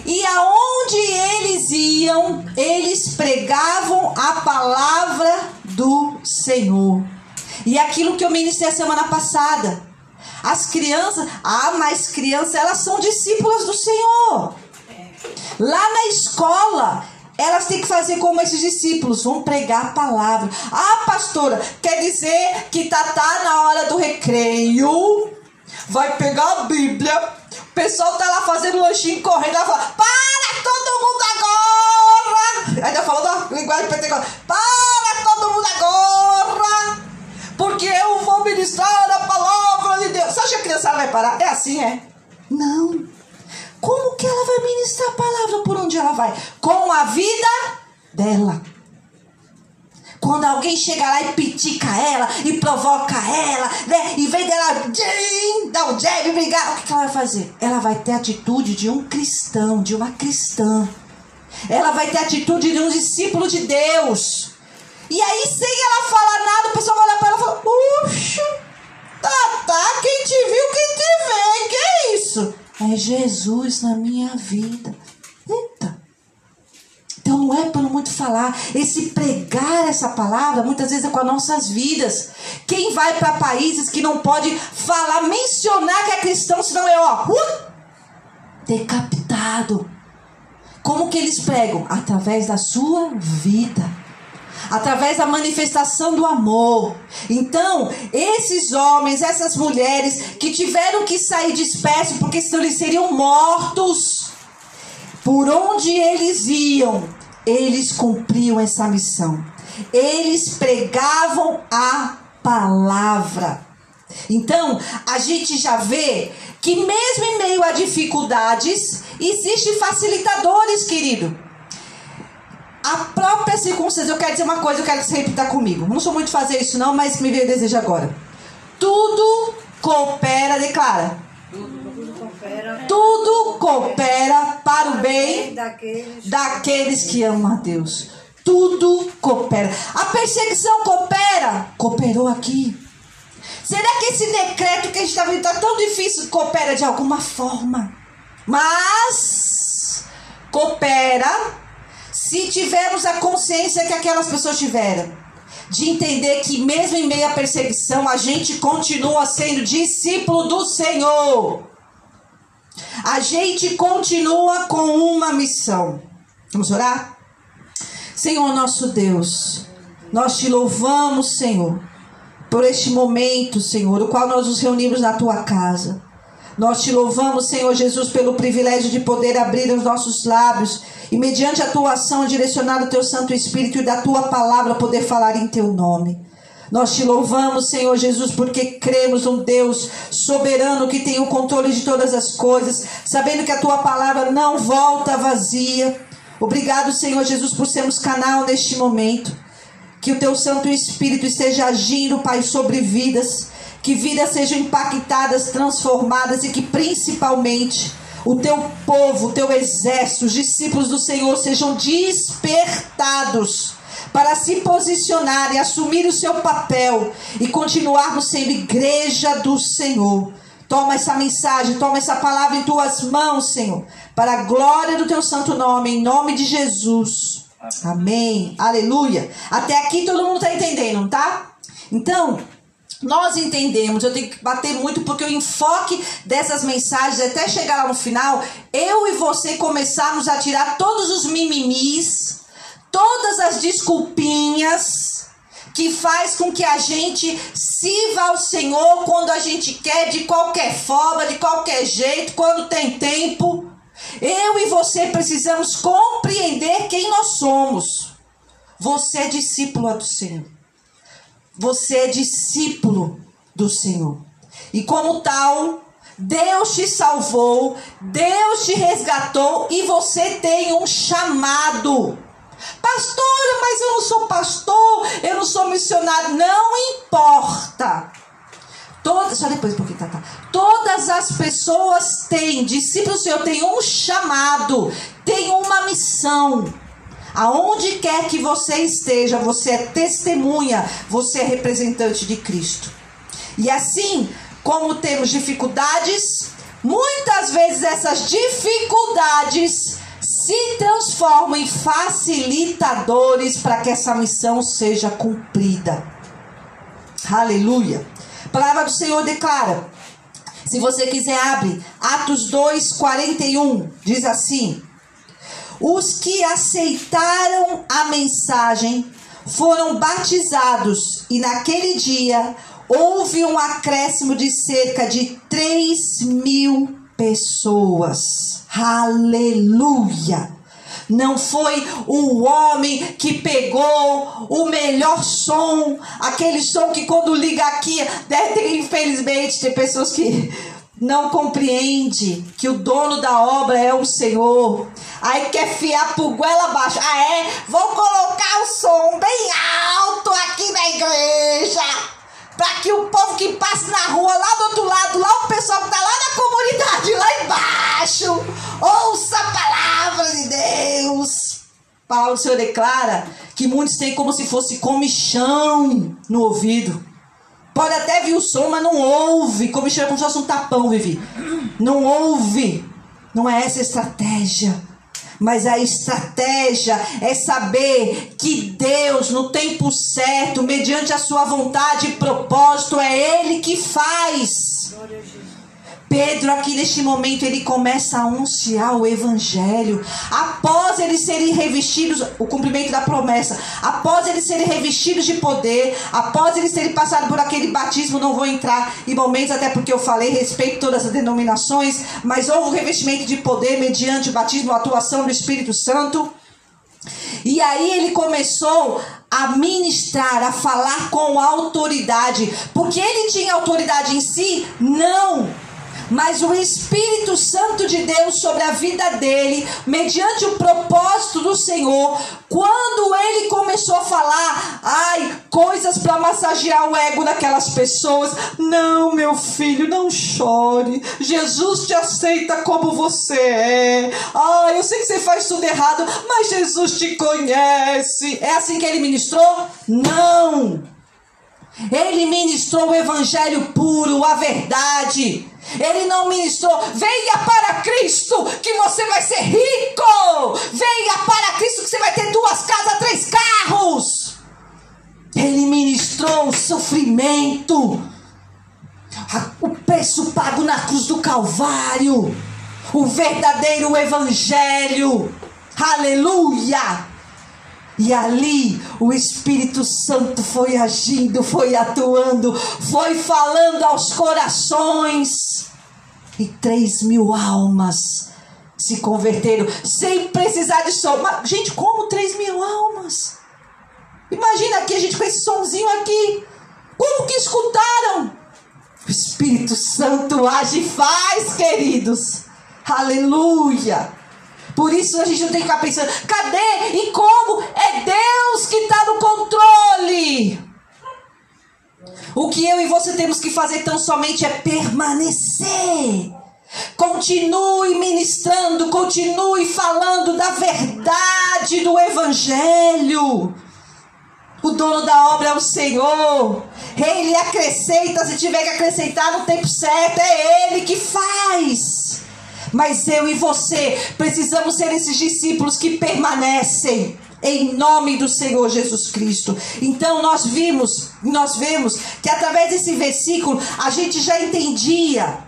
E aonde eles iam, eles pregavam a palavra do Senhor. E aquilo que eu ministrei a semana passada. As crianças, mas crianças, elas são discípulas do Senhor. Lá na escola, elas têm que fazer como esses discípulos, vão pregar a palavra. Pastora, quer dizer que Tatá na hora do recreio vai pegar a Bíblia, o pessoal tá lá fazendo lanchinho, correndo, ela fala: para todo mundo agora! Ainda falou da linguagem pentecostal: para todo mundo agora, porque eu vou ministrar a palavra de Deus. Você acha que a criança vai parar? É assim, é? Não. Como que ela vai ministrar a palavra? Por onde ela vai? Com a vida dela. Quando alguém chega lá e pitica ela, e provoca ela, né? E vem dela dar um jab, brigar, o que ela vai fazer? Ela vai ter a atitude de um cristão, de uma cristã. Ela vai ter a atitude de um discípulo de Deus. E aí, sem ela falar nada, o pessoal vai olhar para ela e fala: puxa, Tatá, quem te viu, quem te vê, que é isso? É Jesus na minha vida. Eita. Então não é pelo muito falar. Esse pregar essa palavra, muitas vezes é com as nossas vidas. Quem vai para países que não pode falar, mencionar que é cristão, senão é decapitado. Como que eles pregam? Através da sua vida. Através da manifestação do amor. Então, esses homens, essas mulheres que tiveram que sair dispersos, porque senão eles seriam mortos, por onde eles iam, eles cumpriam essa missão. Eles pregavam a palavra. Então, a gente já vê que mesmo em meio a dificuldades, existem facilitadores, querido. A própria circunstância, eu quero dizer uma coisa, eu quero que você repita comigo. Não sou muito fazer isso não, mas me veio o desejo agora. Tudo coopera, declara. Tudo coopera para o bem daqueles que amam a Deus. Tudo coopera. A perseguição coopera? Cooperou aqui. Será que esse decreto que a gente está vendo está tão difícil? Coopera de alguma forma. Mas coopera se tivermos a consciência que aquelas pessoas tiveram. De entender que mesmo em meio à perseguição, a gente continua sendo discípulo do Senhor. A gente continua com uma missão. Vamos orar? Senhor nosso Deus, nós te louvamos, Senhor, por este momento, Senhor, o qual nós nos reunimos na tua casa. Nós te louvamos, Senhor Jesus, pelo privilégio de poder abrir os nossos lábios e mediante a tua ação direcionada ao teu Santo Espírito e da tua palavra poder falar em teu nome. Nós te louvamos, Senhor Jesus, porque cremos num Deus soberano que tem o controle de todas as coisas, sabendo que a tua palavra não volta vazia. Obrigado, Senhor Jesus, por sermos canal neste momento. Que o teu Santo Espírito esteja agindo, Pai, sobre vidas, que vidas sejam impactadas, transformadas e que principalmente o teu povo, o teu exército, os discípulos do Senhor sejam despertados para se posicionarem, assumir o seu papel e continuarmos sendo igreja do Senhor. Toma essa mensagem, toma essa palavra em tuas mãos, Senhor, para a glória do teu santo nome, em nome de Jesus. Amém. Aleluia. Até aqui todo mundo está entendendo, tá? Então, nós entendemos, eu tenho que bater muito porque o enfoque dessas mensagens, até chegar lá no final, eu e você começarmos a tirar todos os mimimis, todas as desculpinhas que faz com que a gente sirva ao Senhor quando a gente quer, de qualquer forma, de qualquer jeito, quando tem tempo. Eu e você precisamos compreender quem nós somos. Você é discípulo do Senhor. Você é discípulo do Senhor. E como tal, Deus te salvou, Deus te resgatou e você tem um chamado. Pastora, mas eu não sou pastor, eu não sou missionário. Não importa. Só depois um pouquinho, tá. Todas as pessoas têm, discípulos do Senhor, têm um chamado, têm uma missão. Aonde quer que você esteja, você é testemunha, você é representante de Cristo. E assim como temos dificuldades, muitas vezes essas dificuldades se transformam em facilitadores para que essa missão seja cumprida. Aleluia. A palavra do Senhor declara, se você quiser abre, Atos 2:41, diz assim: os que aceitaram a mensagem foram batizados e naquele dia houve um acréscimo de cerca de 3.000 pessoas. Aleluia! Não foi o homem que pegou o melhor som, aquele som que quando liga aqui, infelizmente tem pessoas que não compreendem que o dono da obra é o Senhor. Aí quer fiar por goela abaixo. Vou colocar o som bem alto aqui na igreja, para que o povo que passa na rua, lá do outro lado, lá o pessoal que está lá na comunidade, lá embaixo, ouça a palavra de Deus. A palavra do Senhor declara que muitos têm como se fosse comichão no ouvido. Pode até vir o som, mas não ouve. Comichão é como se fosse um tapão, Vivi. Não ouve. Não é essa a estratégia. Mas a estratégia é saber que Deus, no tempo certo, mediante a sua vontade e propósito, é Ele que faz. Glória a Jesus. Pedro aqui neste momento ele começa a anunciar o evangelho, após eles serem revestidos, o cumprimento da promessa, após eles serem revestidos de poder, após eles terem passado por aquele batismo. Não vou entrar em momentos, até porque eu falei respeito a todas as denominações, mas houve um revestimento de poder mediante o batismo, a atuação do Espírito Santo. E aí ele começou a ministrar, a falar com autoridade. Porque ele tinha autoridade em si? Não. Mas o Espírito Santo de Deus sobre a vida dele, mediante o propósito do Senhor, quando ele começou a falar, coisas para massagear o ego daquelas pessoas. Não, meu filho, não chore. Jesus te aceita como você é. Eu sei que você faz tudo errado, mas Jesus te conhece. É assim que ele ministrou? Não. Ele ministrou o evangelho puro, a verdade. Ele não ministrou, venha para Cristo que você vai ser rico. Venha para Cristo que você vai ter 2 casas, 3 carros. Ele ministrou o sofrimento, o preço pago na cruz do Calvário, o verdadeiro evangelho. Aleluia! E ali o Espírito Santo foi agindo, foi atuando, foi falando aos corações. E 3.000 almas se converteram sem precisar de som. Mas, gente, como 3.000 almas? Imagina aqui a gente com esse somzinho aqui. Como que escutaram? O Espírito Santo age e faz, queridos. Aleluia! Por isso a gente não tem que ficar pensando, cadê e como? É Deus que está no controle. O que eu e você temos que fazer tão somente é permanecer. Continue ministrando, continue falando da verdade do Evangelho. O dono da obra é o Senhor. Ele acrescenta, se tiver que acrescentar no tempo certo, é Ele que faz. Mas eu e você precisamos ser esses discípulos que permanecem em nome do Senhor Jesus Cristo. Então nós vemos que através desse versículo a gente já entendia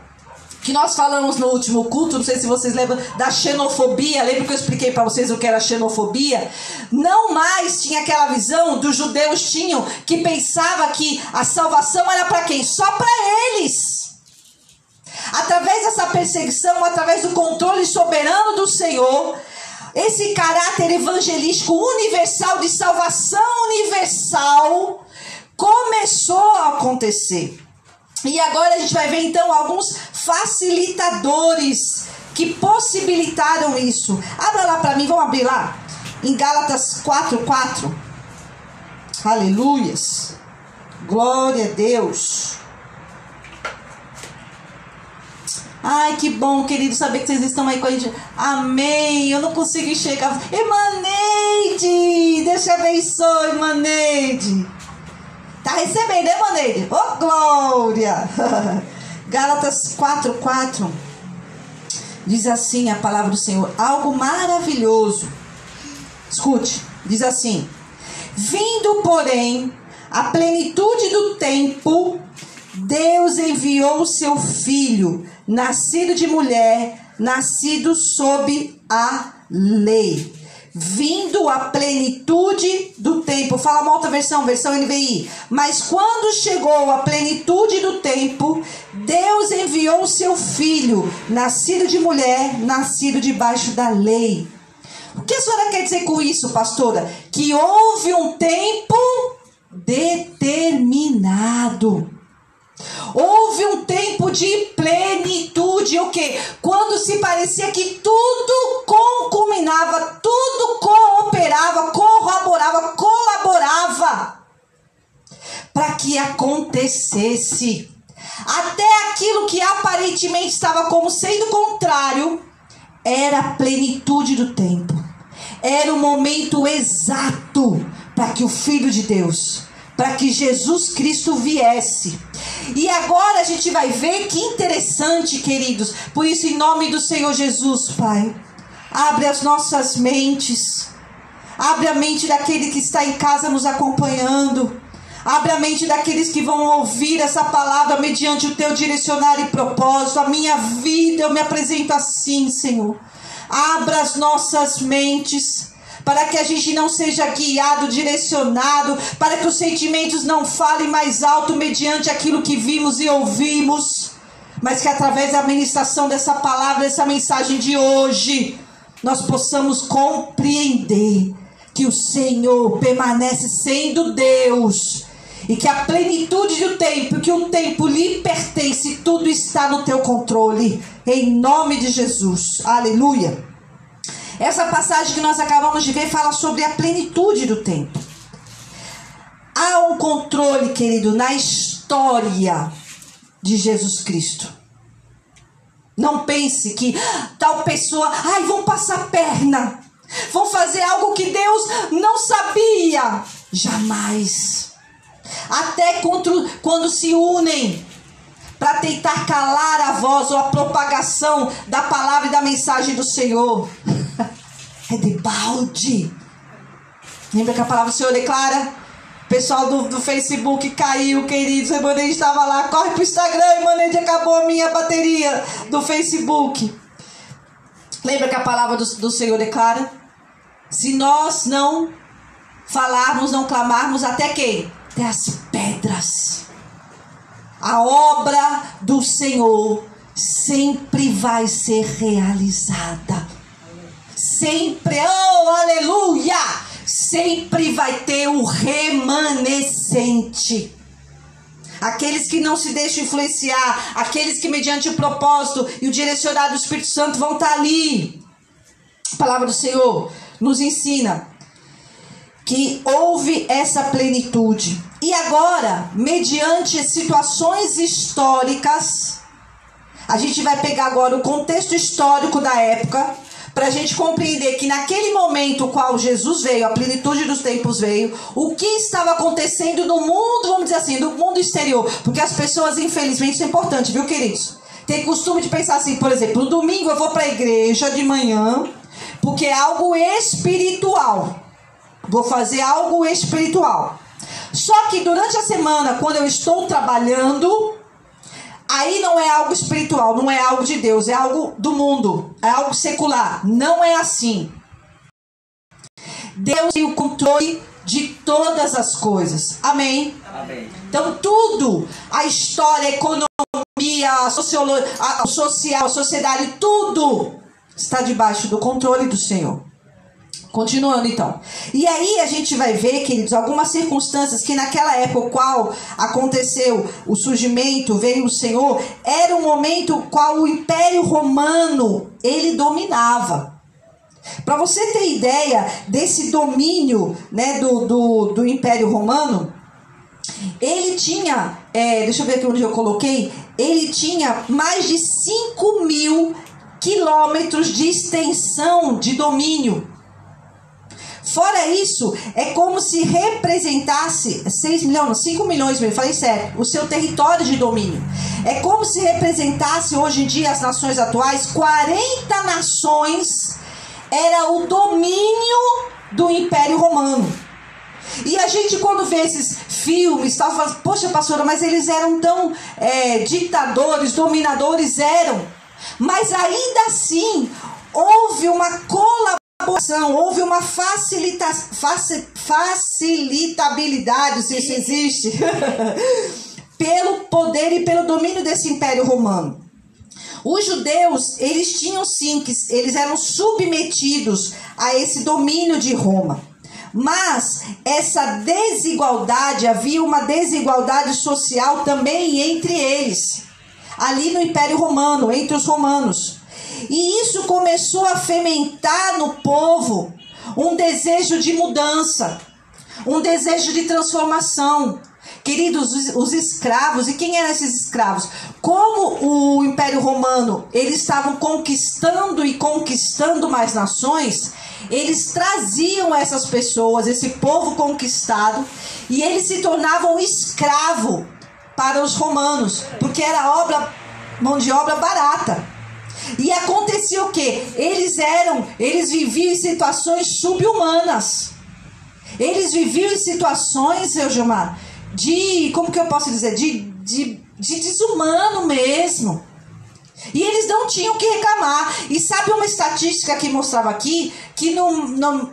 que nós falamos no último culto, não sei se vocês lembram da xenofobia. Lembra que eu expliquei para vocês o que era xenofobia? Não mais tinha aquela visão dos judeus tinham, que pensava que a salvação era para quem? Só para eles. Através dessa perseguição, através do controle soberano do Senhor, esse caráter evangelístico universal, de salvação universal, começou a acontecer. E agora a gente vai ver então alguns facilitadores que possibilitaram isso. Abra lá para mim, vamos abrir lá, em Gálatas 4:4. Aleluias, glória a Deus. Ai, que bom, querido, saber que vocês estão aí com a gente. Amém. Eu não consigo enxergar. Irmã Neide, Deus te abençoe, irmã Neide. Tá recebendo, né, irmã Neide? Oh, glória. Gálatas 4:4 diz assim a palavra do Senhor, algo maravilhoso. Escute, diz assim: vindo, porém, a plenitude do tempo, Deus enviou o seu filho, nascido de mulher, nascido sob a lei. Vindo a plenitude do tempo. Fala uma outra versão NVI. Mas quando chegou a plenitude do tempo, Deus enviou o seu filho, nascido de mulher, nascido debaixo da lei. O que a senhora quer dizer com isso, pastora? Que houve um tempo determinado. Houve um tempo de plenitude, o quê? Quando se parecia que tudo concuminava, tudo cooperava, corroborava, colaborava para que acontecesse. Até aquilo que aparentemente estava como sendo contrário, era a plenitude do tempo. Era o momento exato para que o Filho de Deus, para que Jesus Cristo viesse. E agora a gente vai ver que interessante, queridos. Por isso, em nome do Senhor Jesus, Pai, abre as nossas mentes. Abre a mente daquele que está em casa nos acompanhando. Abre a mente daqueles que vão ouvir essa palavra mediante o teu direcionário e propósito. A minha vida, eu me apresento assim, Senhor. Abra as nossas mentes, para que a gente não seja guiado, direcionado, para que os sentimentos não falem mais alto mediante aquilo que vimos e ouvimos, mas que através da ministração dessa palavra, dessa mensagem de hoje, nós possamos compreender, que o Senhor permanece sendo Deus, e que a plenitude do tempo, que o tempo lhe pertence, tudo está no teu controle, em nome de Jesus, aleluia. Essa passagem que nós acabamos de ver fala sobre a plenitude do tempo. Há um controle, querido, na história de Jesus Cristo. Não pense que tal pessoa, vão passar perna, vão fazer algo que Deus não sabia. Jamais. Até quando se unem para tentar calar a voz ou a propagação da palavra e da mensagem do Senhor, é de balde. Lembra que a palavra do Senhor declara? O pessoal do Facebook caiu, queridos. A Imanete estava lá, corre pro Instagram, Imanete, acabou a minha bateria do Facebook. Lembra que a palavra do Senhor declara? Se nós não falarmos, não clamarmos, até quem? Até as pedras. A obra do Senhor sempre vai ser realizada. Sempre, oh, aleluia! Sempre vai ter o remanescente. Aqueles que não se deixam influenciar, aqueles que mediante o propósito e o direcionado do Espírito Santo vão estar ali. A palavra do Senhor nos ensina que houve essa plenitude. E agora, mediante situações históricas, a gente vai pegar agora o contexto histórico da época, para a gente compreender que naquele momento no qual Jesus veio, a plenitude dos tempos veio, o que estava acontecendo no mundo, vamos dizer assim, no mundo exterior. Porque as pessoas, infelizmente, isso é importante, viu, queridos? Tem costume de pensar assim, por exemplo, no domingo eu vou para a igreja de manhã, porque é algo espiritual. Vou fazer algo espiritual. Só que durante a semana, quando eu estou trabalhando, aí não é algo espiritual, não é algo de Deus, é algo do mundo, é algo secular. Não é assim. Deus tem o controle de todas as coisas. Amém? Amém. Então tudo, a história, a economia, a sociologia, a social, a sociedade, tudo está debaixo do controle do Senhor. Continuando então. E aí a gente vai ver, queridos, algumas circunstâncias que naquela época qual aconteceu o surgimento, veio o Senhor, era um momento qual o Império Romano, ele dominava. Para você ter ideia desse domínio, né, do Império Romano, ele tinha, deixa eu ver aqui onde eu coloquei, ele tinha mais de 5.000 quilômetros de extensão de domínio. Fora isso, é como se representasse 5 milhões, eu falei certo, o seu território de domínio. É como se representasse hoje em dia as nações atuais, 40 nações, era o domínio do Império Romano. E a gente quando vê esses filmes, tal, fala, poxa pastora, mas eles eram tão ditadores, dominadores, eram. Mas ainda assim, houve uma colaboração, houve uma facilitabilidade, se isso existe, pelo poder e pelo domínio desse Império Romano. Os judeus, eles tinham sim, eles eram submetidos a esse domínio de Roma. Mas essa desigualdade, havia uma desigualdade social também entre eles, ali no Império Romano, entre os romanos. E isso começou a fermentar no povo um desejo de mudança, um desejo de transformação. Queridos, os escravos, e quem eram esses escravos? Como o Império Romano, eles estavam conquistando e conquistando mais nações, eles traziam essas pessoas, esse povo conquistado, e eles se tornavam escravo para os romanos, porque era mão de obra barata. E acontecia o quê? Eles viviam em situações subhumanas. Eles viviam em situações, seu Gilmar, como que eu posso dizer? De desumano mesmo. E eles não tinham que reclamar. E sabe uma estatística que mostrava aqui? Que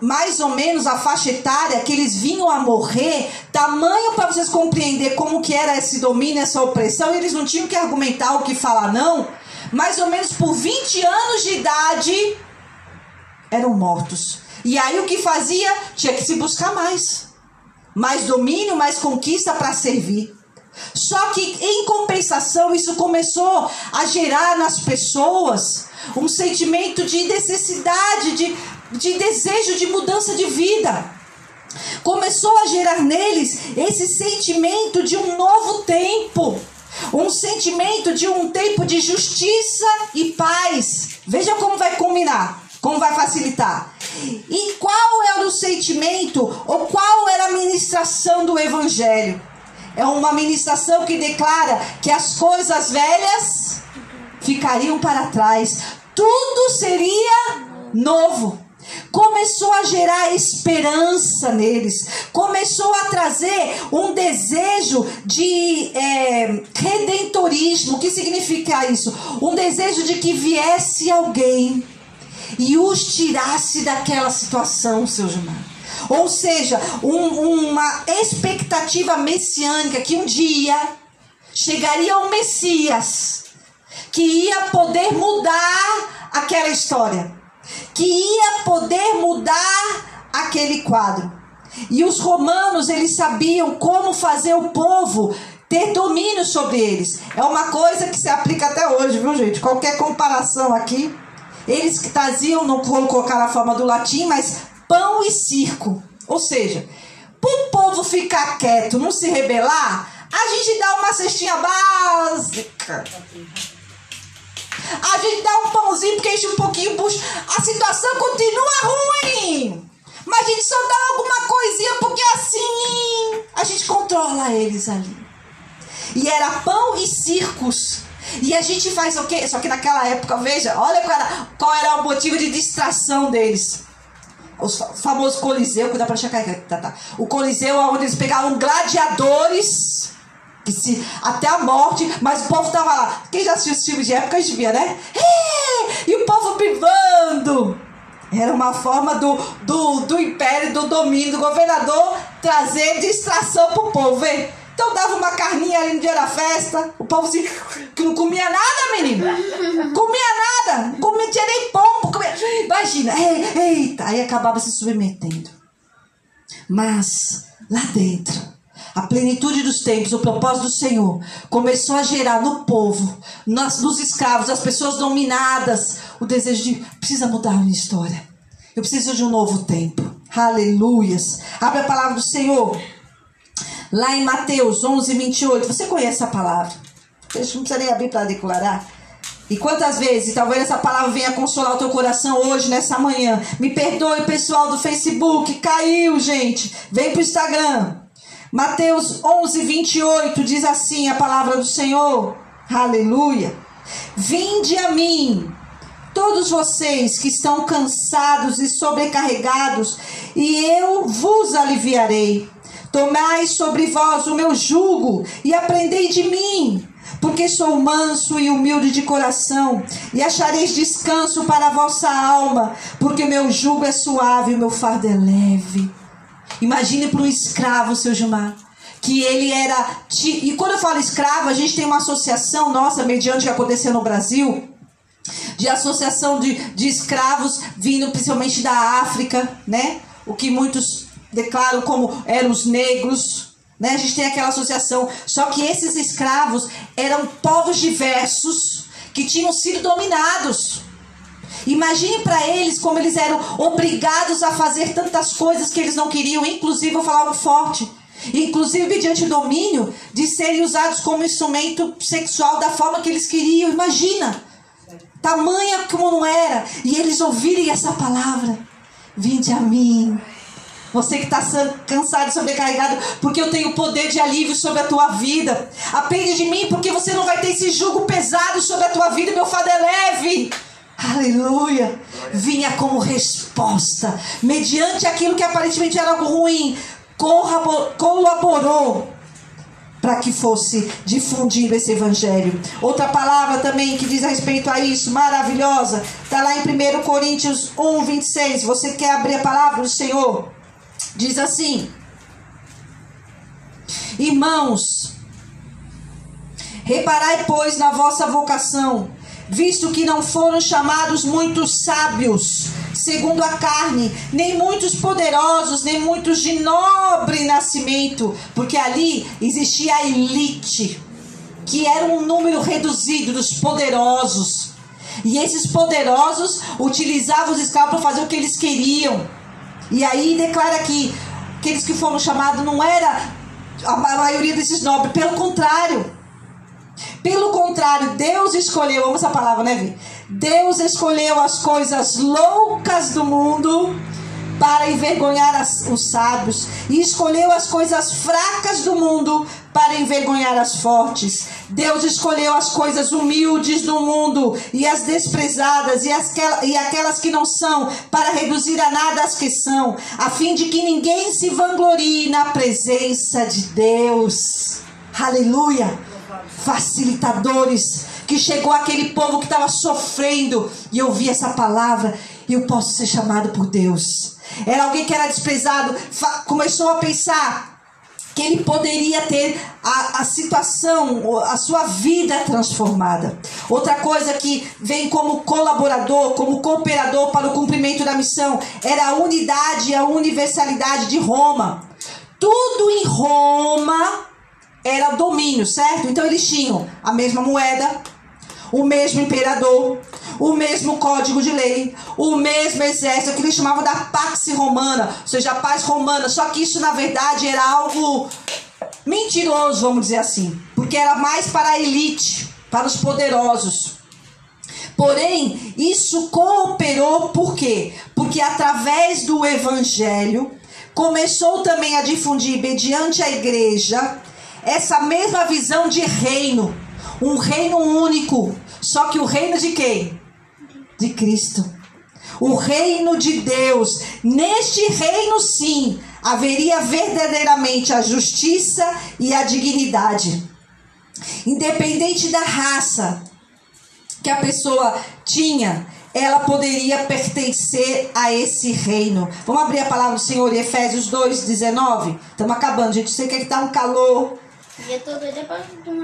mais ou menos a faixa etária que eles vinham a morrer, tamanho para vocês compreender como que era esse domínio, essa opressão, eles não tinham que argumentar o que falar, não. Mais ou menos por 20 anos de idade eram mortos. E aí o que fazia? Tinha que se buscar mais. Mais domínio, mais conquista para servir. Só que em compensação isso começou a gerar nas pessoas um sentimento de necessidade, de desejo de mudança de vida. Começou a gerar neles esse sentimento de um novo tempo. Um sentimento de um tempo de justiça e paz. Veja como vai combinar, como vai facilitar. E qual era o sentimento, ou qual era a ministração do Evangelho? É uma ministração que declara que as coisas velhas ficariam para trás. Tudo seria novo. Começou a gerar esperança neles. Começou a trazer um desejo de redentorismo. O que significa isso? Um desejo de que viesse alguém e os tirasse daquela situação, seu Gilmar. Ou seja, uma expectativa messiânica que um dia chegaria um Messias que ia poder mudar aquela história, que ia poder mudar aquele quadro. E os romanos, eles sabiam como fazer o povo ter domínio sobre eles. É uma coisa que se aplica até hoje, viu, gente? Qualquer comparação aqui, eles que traziam, não vou colocar na forma do latim, mas pão e circo. Ou seja, para o povo ficar quieto, não se rebelar, a gente dá uma cestinha básica. A gente dá um pãozinho porque enche um pouquinho o bucho. A situação continua ruim, mas a gente só dá alguma coisinha porque assim a gente controla eles ali. E era pão e circos. E a gente faz o quê? Só que naquela época, veja, olha qual era o motivo de distração deles. O famoso Coliseu, que dá pra checar. O Coliseu, onde eles pegavam gladiadores, até a morte, mas o povo tava lá. Quem já assistiu os filmes de época, a gente via, né? E o povo pivando. Era uma forma do império, do domínio, do governador trazer distração pro povo, vê? Então dava uma carninha ali no dia da festa, o povo assim, que não comia nada, menino. Comia nada, não tinha nem pão. Imagina, eita, aí acabava se submetendo. Mas lá dentro, a plenitude dos tempos, o propósito do Senhor começou a gerar no povo, nos escravos, as pessoas dominadas, o desejo de, precisa mudar a minha história. Eu preciso de um novo tempo. Aleluias. Abre a palavra do Senhor. Lá em Mateus 11, 28. Você conhece a palavra? Não precisa nem abrir para declarar. E quantas vezes, talvez essa palavra venha consolar o teu coração hoje, nessa manhã. Me perdoe, pessoal do Facebook. Caiu, gente. Vem para o Instagram. Mateus 11, 28 diz assim a palavra do Senhor. Aleluia. Vinde a mim, todos vocês que estão cansados e sobrecarregados, e eu vos aliviarei. Tomai sobre vós o meu jugo e aprendei de mim, porque sou manso e humilde de coração, e achareis descanso para a vossa alma, porque o meu jugo é suave e o meu fardo é leve. Imagine para um escravo, seu Gilmar, que ele era... E quando eu falo escravo, a gente tem uma associação nossa, mediante o que aconteceu no Brasil, de associação de escravos vindo principalmente da África, né? O que muitos declaram como eram os negros, né? A gente tem aquela associação. Só que esses escravos eram povos diversos que tinham sido dominados. Imagine para eles como eles eram obrigados a fazer tantas coisas que eles não queriam. Inclusive, vou falar algo forte, inclusive mediante o domínio de serem usados como instrumento sexual da forma que eles queriam. Imagina, tamanha como não era. E eles ouvirem essa palavra: vinde a mim, você que está cansado e sobrecarregado, porque eu tenho poder de alívio sobre a tua vida. Aprende de mim, porque você não vai ter esse jugo pesado sobre a tua vida. Meu fardo é leve. Aleluia. Vinha como resposta, mediante aquilo que aparentemente era algo ruim, colaborou para que fosse difundido esse evangelho. Outra palavra também que diz a respeito a isso, maravilhosa, está lá em 1 Coríntios 1, 26. Você quer abrir a palavra do Senhor? Diz assim: irmãos, reparai, pois, na vossa vocação, visto que não foram chamados muitos sábios, segundo a carne, nem muitos poderosos, nem muitos de nobre nascimento, porque ali existia a elite, que era um número reduzido dos poderosos. E esses poderosos utilizavam os escravos para fazer o que eles queriam. E aí declara que aqueles que foram chamados não era a maioria desses nobres, pelo contrário. Pelo contrário, Deus escolheu, amo essa palavra, né, Vi? Deus escolheu as coisas loucas do mundo para envergonhar os sábios, e escolheu as coisas fracas do mundo para envergonhar as fortes. Deus escolheu as coisas humildes do mundo e as desprezadas e aquelas que não são, para reduzir a nada as que são, a fim de que ninguém se vanglorie na presença de Deus. Aleluia! Facilitadores, que chegou aquele povo que estava sofrendo, e eu vi essa palavra, e eu posso ser chamado por Deus. Era alguém que era desprezado, começou a pensar que ele poderia ter a situação, a sua vida transformada. Outra coisa que vem como colaborador, como cooperador para o cumprimento da missão, era a unidade e a universalidade de Roma. Tudo em Roma era domínio, certo? Então eles tinham a mesma moeda, o mesmo imperador, o mesmo código de lei, o mesmo exército, que eles chamavam da Pax Romana, ou seja, a paz romana. Só que isso na verdade era algo mentiroso, vamos dizer assim, porque era mais para a elite, para os poderosos. Porém, isso cooperou por quê? Porque através do evangelho começou também a difundir, mediante a igreja, essa mesma visão de reino, um reino único. Só que o reino de quem? De Cristo. O reino de Deus. Neste reino, sim, haveria verdadeiramente a justiça e a dignidade. Independente da raça que a pessoa tinha, ela poderia pertencer a esse reino. Vamos abrir a palavra do Senhor em Efésios 2:19. Estamos acabando, gente. Sei que está um calor.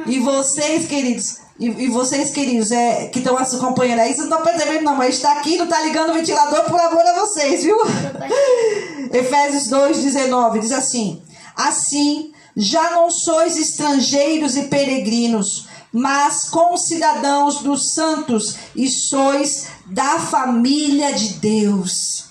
E vocês, queridos, que estão acompanhando aí, vocês não estão percebendo não, mas está aqui, não está ligando o ventilador por amor a vocês, viu? Efésios 2:19 diz assim: assim, já não sois estrangeiros e peregrinos, mas concidadãos dos santos, e sois da família de Deus.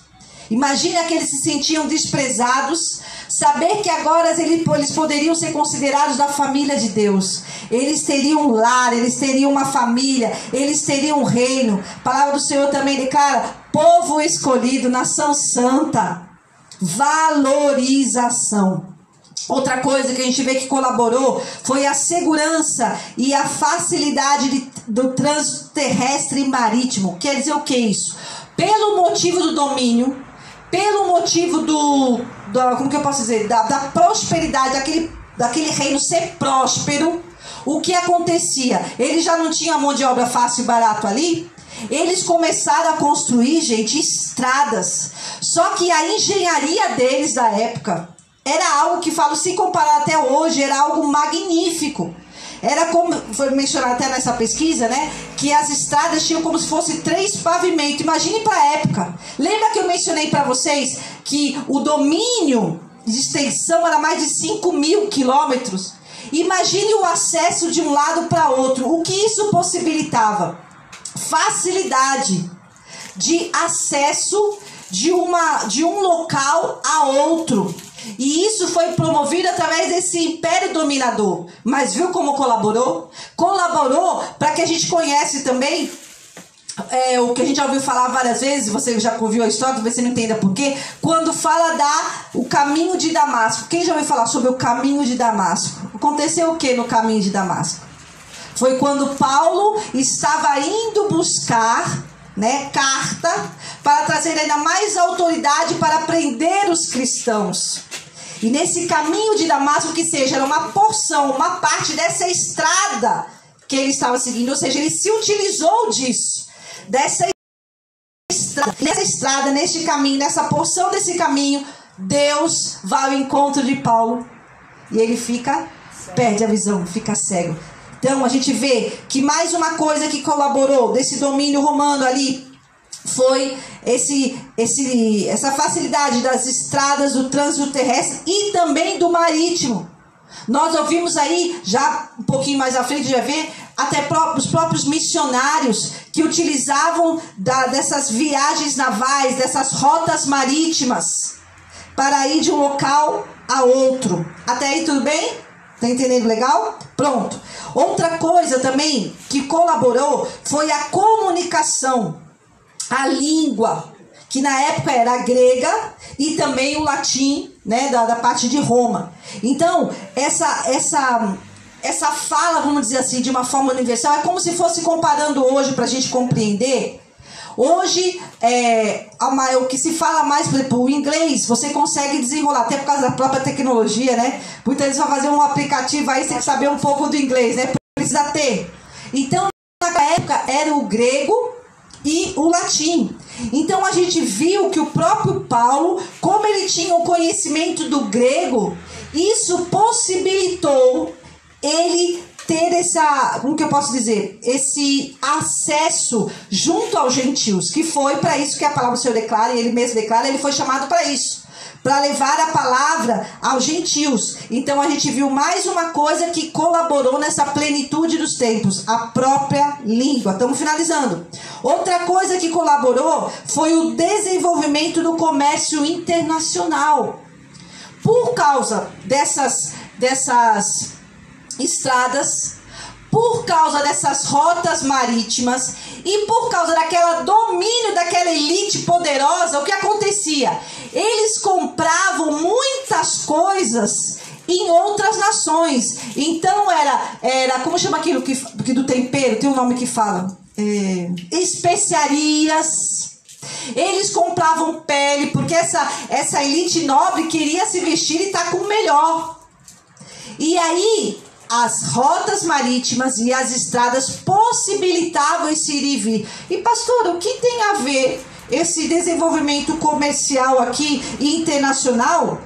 Imagine aqueles que se sentiam desprezados, saber que agora eles poderiam ser considerados da família de Deus. Eles teriam um lar, eles teriam uma família, eles teriam um reino. A palavra do Senhor também declara: povo escolhido, nação santa. Valorização. Outra coisa que a gente vê que colaborou foi a segurança e a facilidade do trânsito terrestre e marítimo. Quer dizer o que isso? Pelo motivo do domínio, pelo motivo como que eu posso dizer, da prosperidade, daquele reino ser próspero, o que acontecia? Eles já não tinham mão de obra fácil e barato ali. Eles começaram a construir, gente, estradas. Só que a engenharia deles da época era algo que, falo, se comparar até hoje, era algo magnífico. Era como foi mencionado até nessa pesquisa, né? Que as estradas tinham como se fosse 3 pavimentos. Imagine para a época. Lembra que eu mencionei para vocês que o domínio de extensão era mais de 5.000 quilômetros? Imagine o acesso de um lado para outro. O que isso possibilitava? Facilidade de acesso de um local a outro. E isso foi promovido através desse império dominador. Mas viu como colaborou? Colaborou para que a gente conhece também o que a gente já ouviu falar várias vezes. Você já ouviu a história, talvez você não entenda por quê. Quando fala o caminho de Damasco. Quem já ouviu falar sobre o caminho de Damasco? Aconteceu o que no caminho de Damasco? Foi quando Paulo estava indo buscar, carta para trazer ainda mais autoridade para prender os cristãos. E nesse caminho de Damasco, que seja, era uma porção, uma parte dessa estrada que ele estava seguindo, ou seja, ele se utilizou disso, dessa estrada, neste caminho, nessa porção desse caminho. Deus vai ao encontro de Paulo e ele perde a visão, fica cego. Então a gente vê que mais uma coisa que colaborou desse domínio romano ali foi essa facilidade das estradas, do trânsito terrestre e também do marítimo. Nós ouvimos aí, já um pouquinho mais à frente, já ver, até os próprios missionários que utilizavam dessas viagens navais, dessas rotas marítimas, para ir de um local a outro. Até aí tudo bem? Tá entendendo legal? Pronto. Outra coisa também que colaborou foi a comunicação, a língua, que na época era a grega e também o latim, né, da parte de Roma. Então, essa fala, vamos dizer assim, de uma forma universal, é como se fosse comparando hoje para a gente compreender. Hoje, o que se fala mais, por exemplo, o inglês, você consegue desenrolar, até por causa da própria tecnologia, né? Muitas vezes vai fazer um aplicativo aí, você tem que saber um pouco do inglês, né? Precisa ter. Então, na época, era o grego e o latim. Então, a gente viu que o próprio Paulo, como ele tinha o conhecimento do grego, isso possibilitou ele ter como que eu posso dizer, esse acesso junto aos gentios, que foi para isso que a palavra do Senhor declara, e ele mesmo declara, ele foi chamado para isso, para levar a palavra aos gentios. Então a gente viu mais uma coisa que colaborou nessa plenitude dos tempos, a própria língua. Estamos finalizando. Outra coisa que colaborou foi o desenvolvimento do comércio internacional. Por causa dessas estradas, por causa dessas rotas marítimas e por causa daquele domínio daquela elite poderosa, o que acontecia? Eles compravam muitas coisas em outras nações. Então era como chama aquilo que do tempero, tem um nome que fala, especiarias. Eles compravam pele, porque essa elite nobre queria se vestir e estar com o melhor. E aí as rotas marítimas e as estradas possibilitavam esse ir e vir. E pastor, o que tem a ver esse desenvolvimento comercial aqui internacional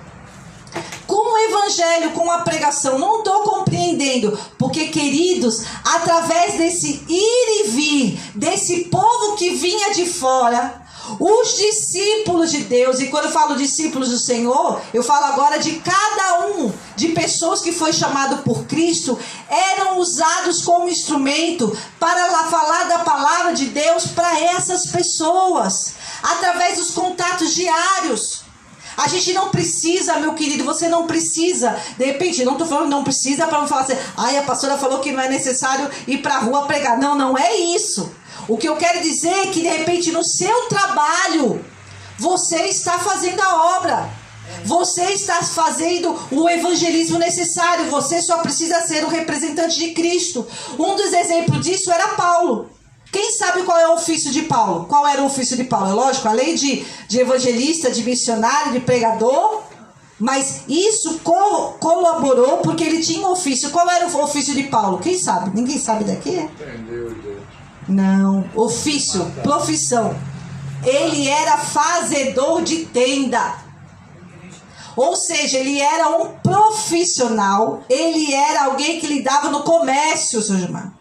com o evangelho, com a pregação? Não estou compreendendo. Porque, queridos, através desse ir e vir, desse povo que vinha de fora, os discípulos de Deus, e quando eu falo discípulos do Senhor, eu falo agora de cada um, de pessoas que foi chamado por Cristo, eram usados como instrumento para lá falar da palavra de Deus para essas pessoas, através dos contatos diários. A gente não precisa, meu querido, você não precisa, de repente, não estou falando não precisa para não falar assim, a pastora falou que não é necessário ir para a rua pregar. Não, não é isso. O que eu quero dizer é que de repente no seu trabalho, você está fazendo a obra. Você está fazendo o evangelismo necessário. Você só precisa ser o representante de Cristo. Um dos exemplos disso era Paulo. Quem sabe qual é o ofício de Paulo? Qual era o ofício de Paulo? É lógico, além de evangelista, de missionário, de pregador. Mas isso colaborou porque ele tinha um ofício. Qual era o ofício de Paulo? Quem sabe? Ninguém sabe daqui? Não, ofício, profissão. Ele era fazedor de tenda. Ou seja, ele era um profissional. Ele era alguém que lidava no comércio, seu Gilmar.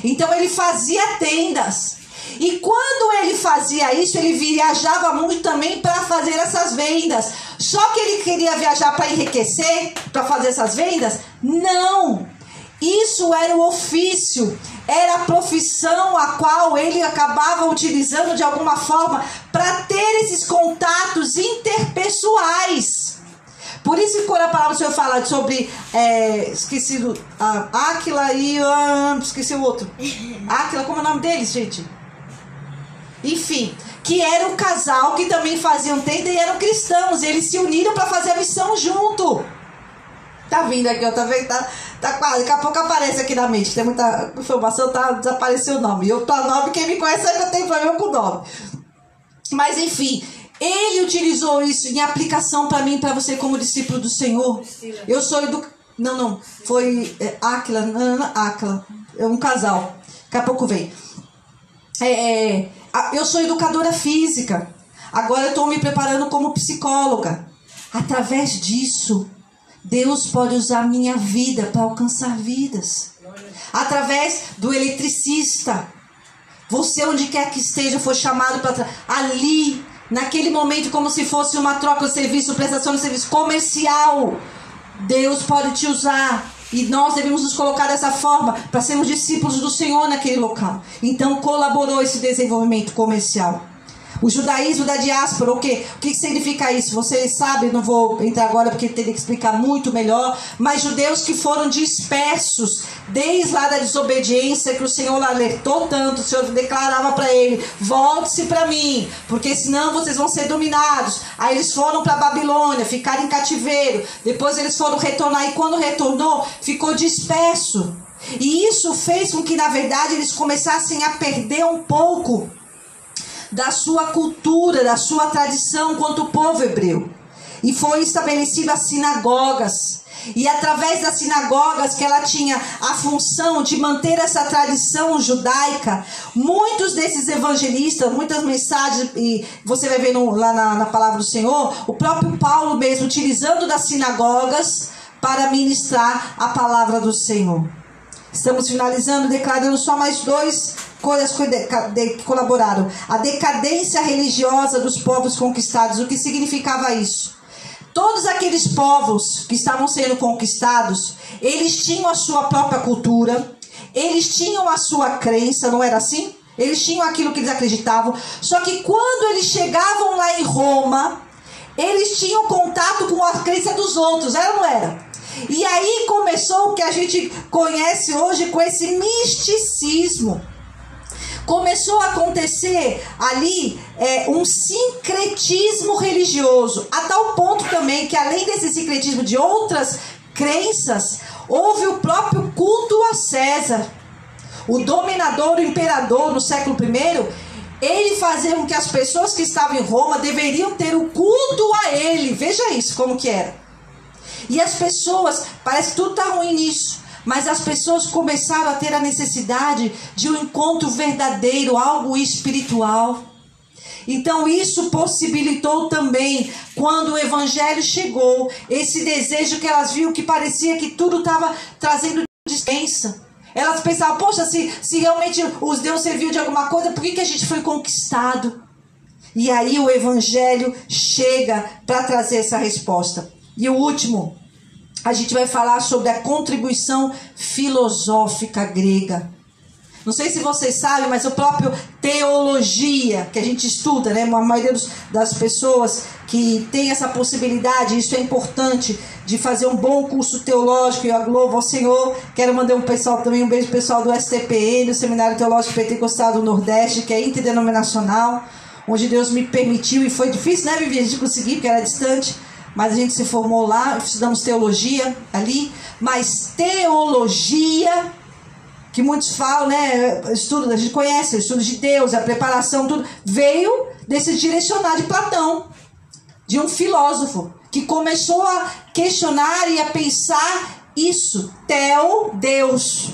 Então ele fazia tendas. E quando ele fazia isso, ele viajava muito também para fazer essas vendas. Só que ele queria viajar para enriquecer, para fazer essas vendas? Não! Isso era o ofício, era a profissão a qual ele acabava utilizando de alguma forma para ter esses contatos interpessoais. Por isso que quando a palavra do Senhor fala sobre, esqueci Áquila e, esqueci o outro. Áquila, como é o nome deles, gente? Enfim, que era o casal que também faziam tenda e eram cristãos. Eles se uniram para fazer a missão junto. Tá vindo aqui, ó, tá vendo? Tá quase, daqui a pouco aparece aqui na mente. Tem muita informação, desapareceu o nome. Eu tô nome, quem me conhece sabe que eu tenho problema com o nome. Mas enfim, ele utilizou isso em aplicação para mim, para você como discípulo do Senhor. Eu sou Não, foi Áquila, Áquila, é um casal. Daqui a pouco vem. Eu sou educadora física. Agora eu estou me preparando como psicóloga. Através disso, Deus pode usar a minha vida para alcançar vidas. Através do eletricista, Você, onde quer que esteja, foi chamado para ali, naquele momento, como se fosse uma troca de serviço, prestação de serviço comercial. Deus pode te usar. E nós devemos nos colocar dessa forma para sermos discípulos do Senhor naquele local. Então colaborou esse desenvolvimento comercial. O judaísmo da diáspora, o que significa isso? Vocês sabem, não vou entrar agora porque teria que explicar muito melhor. Mas judeus que foram dispersos desde lá da desobediência, que o Senhor alertou tanto, o Senhor declarava para ele: volte-se para mim, porque senão vocês vão ser dominados. Aí eles foram para a Babilônia, ficaram em cativeiro. Depois eles foram retornar e quando retornou, ficou disperso. E isso fez com que, na verdade, eles começassem a perder um pouco da sua cultura, da sua tradição quanto povo hebreu. E foi estabelecido as sinagogas. E através das sinagogas, que ela tinha a função de manter essa tradição judaica, muitos desses evangelistas, muitas mensagens, e você vai ver lá na palavra do Senhor, o próprio Paulo mesmo utilizando das sinagogas para ministrar a palavra do Senhor. Estamos finalizando, declarando só mais duas coisas que colaboraram. A decadência religiosa dos povos conquistados. O que significava isso? Todos aqueles povos que estavam sendo conquistados, eles tinham a sua própria cultura, eles tinham a sua crença, não era assim? Eles tinham aquilo que eles acreditavam. Só que quando eles chegavam lá em Roma, eles tinham contato com a crença dos outros, era ou não era? E aí começou o que a gente conhece hoje com esse misticismo. Começou a acontecer ali um sincretismo religioso, a tal ponto também que, além desse sincretismo de outras crenças, houve o próprio culto a César. O dominador, o imperador no século I, ele fazia com que as pessoas que estavam em Roma deveriam ter o culto a ele. Veja isso, como que era. E as pessoas, parece que tudo está ruim nisso, mas as pessoas começaram a ter a necessidade de um encontro verdadeiro, algo espiritual. Então isso possibilitou também, quando o evangelho chegou, esse desejo que elas viam que parecia que tudo estava trazendo dispensa. Elas pensavam: poxa, se realmente os deuses serviam de alguma coisa, por que a gente foi conquistado? E aí o evangelho chega para trazer essa resposta. E o último, a gente vai falar sobre a contribuição filosófica grega. Não sei se vocês sabem, mas o próprio teologia, que a gente estuda, né? A maioria das pessoas que tem essa possibilidade, isso é importante, de fazer um bom curso teológico, e eu louvo ao Senhor. Quero mandar um beijo pro pessoal do STPN, do Seminário Teológico Pentecostal do Nordeste, que é interdenominacional, onde Deus me permitiu, e foi difícil, né, Vivi, a gente conseguir, porque era distante, mas a gente se formou lá, estudamos teologia ali. Mas teologia, que muitos falam, né, estudo, a gente conhece, o estudo de Deus, a preparação, tudo, veio desse direcionar de Platão, de um filósofo, que começou a questionar e a pensar isso. Teo, Deus.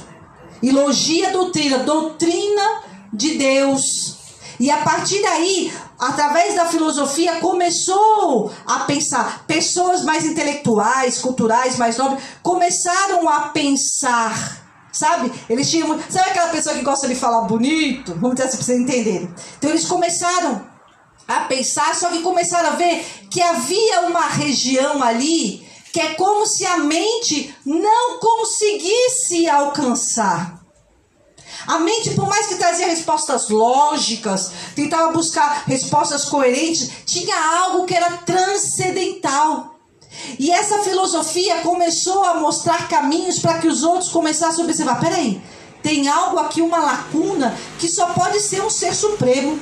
E logia, doutrina de Deus. E a partir daí, através da filosofia, começou a pensar. Pessoas mais intelectuais, culturais, mais nobres, começaram a pensar. Sabe? Eles tinham. Sabe aquela pessoa que gosta de falar bonito? Vamos dizer assim para vocês entenderem. Então eles começaram a pensar, só que começaram a ver que havia uma região ali que é como se a mente não conseguisse alcançar. A mente, por mais que trazia respostas lógicas, tentava buscar respostas coerentes, tinha algo que era transcendental. E essa filosofia começou a mostrar caminhos para que os outros começassem a observar: peraí, tem algo aqui, uma lacuna, que só pode ser um ser supremo,